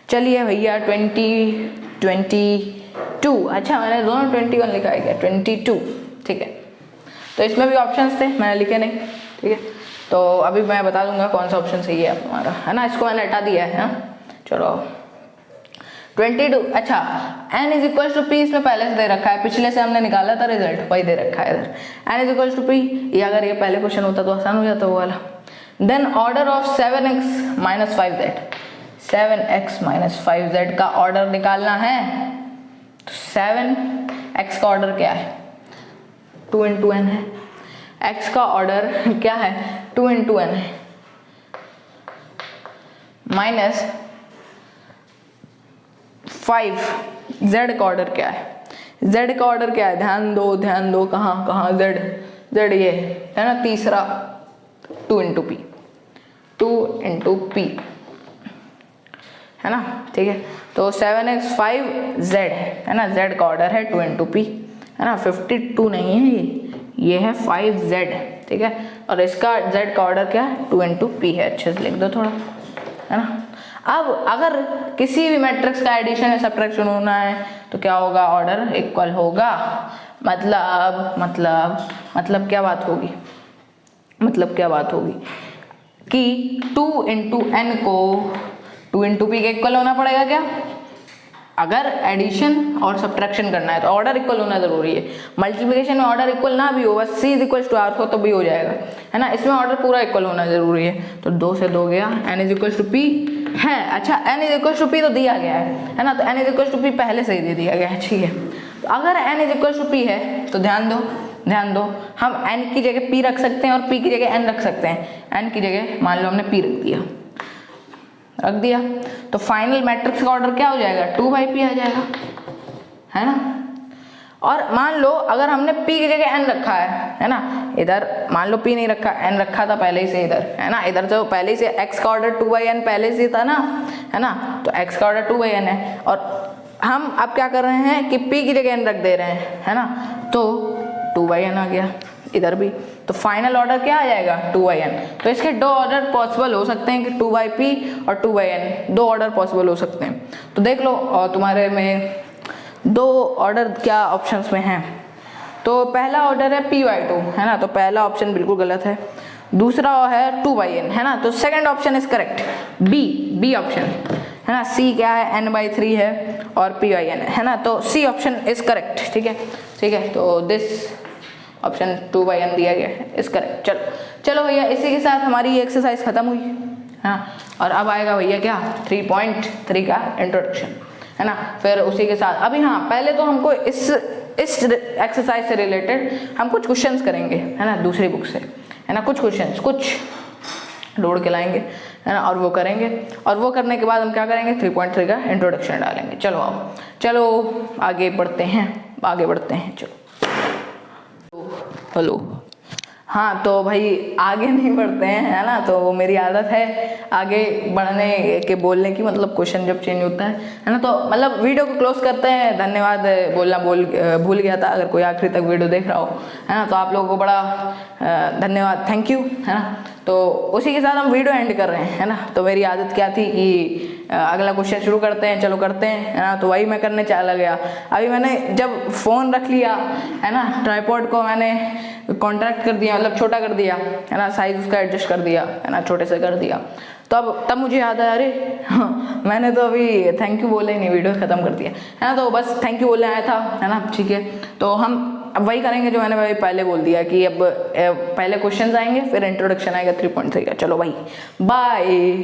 चलिए भैया 22, अच्छा मैंने दोनों 21 लिखा है क्या, 22, ठीक है। तो इसमें भी ऑप्शंस थे, मैंने लिखे नहीं, ठीक है। तो अभी मैं बता दूंगा कौन सा ऑप्शन सही है तुम्हारा, है ना। इसको मैंने हटा दिया है ना। चलो 22, अच्छा n is equal to p इसमें पहले से दे रखा है, पिछले से हमने निकाला था रिजल्ट, वही दे रखा है इधर। n is equal to p, ये अगर ये पहले क्वेश्चन होता तो आसान हो जाता वो वाला। Then order of 7x minus 5z, 7x minus 5z का ऑर्डर निकालना है। तो 7x का ऑर्डर क्या है, 2 इंटू n है। x का ऑर्डर क्या है, 2 इंटू n है। माइनस 5, z का ऑर्डर क्या है, z का ऑर्डर क्या है, ध्यान दो, कहाँ z ये है ना, तीसरा 2 इंटू p, 2 इंटू p, है ना, ठीक है। तो 7x 5z है ना, z का ऑर्डर है 2 इंटू p, है ना। 52 नहीं है ये है 5z, ठीक है। और इसका z का ऑर्डर क्या है, 2 इंटू p है, अच्छे से लिख दो थोड़ा, है ना। अब अगर किसी भी मैट्रिक्स का एडिशन या सब्ट्रैक्शन होना है तो क्या होगा, ऑर्डर इक्वल होगा। मतलब क्या बात होगी, कि 2 इंटू n को 2 इंटू p के इक्वल होना पड़ेगा क्या। अगर एडिशन और सब्ट्रैक्शन करना है तो ऑर्डर इक्वल होना जरूरी है। मल्टीप्लिकेशन में ऑर्डर इक्वल ना भी हो, बस c is equal to r हो तो भी हो जाएगा, है ना। इसमें ऑर्डर पूरा इक्वल होना जरूरी है। तो 2 से 2 गया, n is equal to p है। अच्छा n is equal to p तो दिया गया है ना, तो n is equal to p पहले से ही दे दिया गया है, ठीक है। तो अगर n is equal to p है तो ध्यान दो हम n की जगह p रख सकते हैं और p की जगह n रख सकते हैं। n की जगह मान लो हमने p रख दिया, तो फाइनल मैट्रिक्स का ऑर्डर क्या हो जाएगा, 2/p आ जाएगा, है ना। और मान लो अगर हमने p की जगह n रखा है ना, इधर मान लो p नहीं रखा, n रखा था पहले ही से इधर, है ना। इधर तो पहले ही से x का ऑर्डर 2/n पहले से था ना, है ना। तो x का ऑर्डर 2/n है और हम अब क्या कर रहे हैं कि p की जगह n रख दे रहे हैं, है ना। तो 2/n आ गया इधर भी, तो फाइनल ऑर्डर क्या आ जाएगा, 2/n। तो इसके दो ऑर्डर पॉसिबल हो सकते हैं कि 2/p और 2/n, दो ऑर्डर पॉसिबल हो सकते हैं। तो देख लो और तुम्हारे में दो ऑर्डर क्या ऑप्शंस में हैं। तो पहला ऑर्डर है p/2, है ना, तो पहला ऑप्शन बिल्कुल गलत है। दूसरा है 2/n, है ना, तो second option is correct, b option, है ना। c क्या है, n/3 है और p/n है ना, तो c ऑप्शन इज करेक्ट, ठीक है। तो दिस ऑप्शन 2/n दिया गया है इस करेक्ट। चलो भैया, इसी के साथ हमारी ये एक्सरसाइज खत्म हुई, हाँ। और अब आएगा भैया क्या, 3.3 का इंट्रोडक्शन, है ना। फिर उसी के साथ अभी हाँ, पहले तो हमको इस एक्सरसाइज से रिलेटेड हम कुछ क्वेश्चंस करेंगे, है ना, दूसरी बुक से, है ना। कुछ ढूंढ के लाएंगे, है ना, और वो करेंगे। और वो करने के बाद हम क्या करेंगे, 3.3 का इंट्रोडक्शन डालेंगे। चलो आगे बढ़ते हैं। चलो हेलो, हाँ तो भाई आगे नहीं बढ़ते हैं, है ना। तो मेरी आदत है आगे बढ़ने के बोलने की, मतलब क्वेश्चन जब चेंज होता है ना, तो मतलब वीडियो को क्लोज करते हैं। धन्यवाद बोलना भूल गया था, अगर कोई आखिरी तक वीडियो देख रहा हो, है ना, तो आप लोगों को बड़ा धन्यवाद, थैंक यू, है ना। तो उसी के साथ हम वीडियो एंड कर रहे हैं, है ना। तो मेरी आदत क्या थी कि अगला क्वेश्चन शुरू करते हैं, चलो करते हैं, है ना। तो वही मैं करने चला गया। अभी मैंने जब फ़ोन रख लिया, है ना, ट्राइपॉड को मैंने कॉन्ट्रैक्ट कर दिया, मतलब छोटा कर दिया, है ना, साइज उसका एडजस्ट कर दिया, है ना, छोटे से कर दिया। तो तब मुझे याद आया, अरे हाँ, मैंने तो अभी थैंक यू बोले नहीं, वीडियो ख़त्म कर दिया, है ना। तो बस थैंक यू बोलने आया था, है ना, ठीक है। तो हम अब वही करेंगे जो मैंने भाई पहले बोल दिया कि अब पहले क्वेश्चंस आएंगे, फिर इंट्रोडक्शन आएगा 3.3 का। चलो भाई, बाय।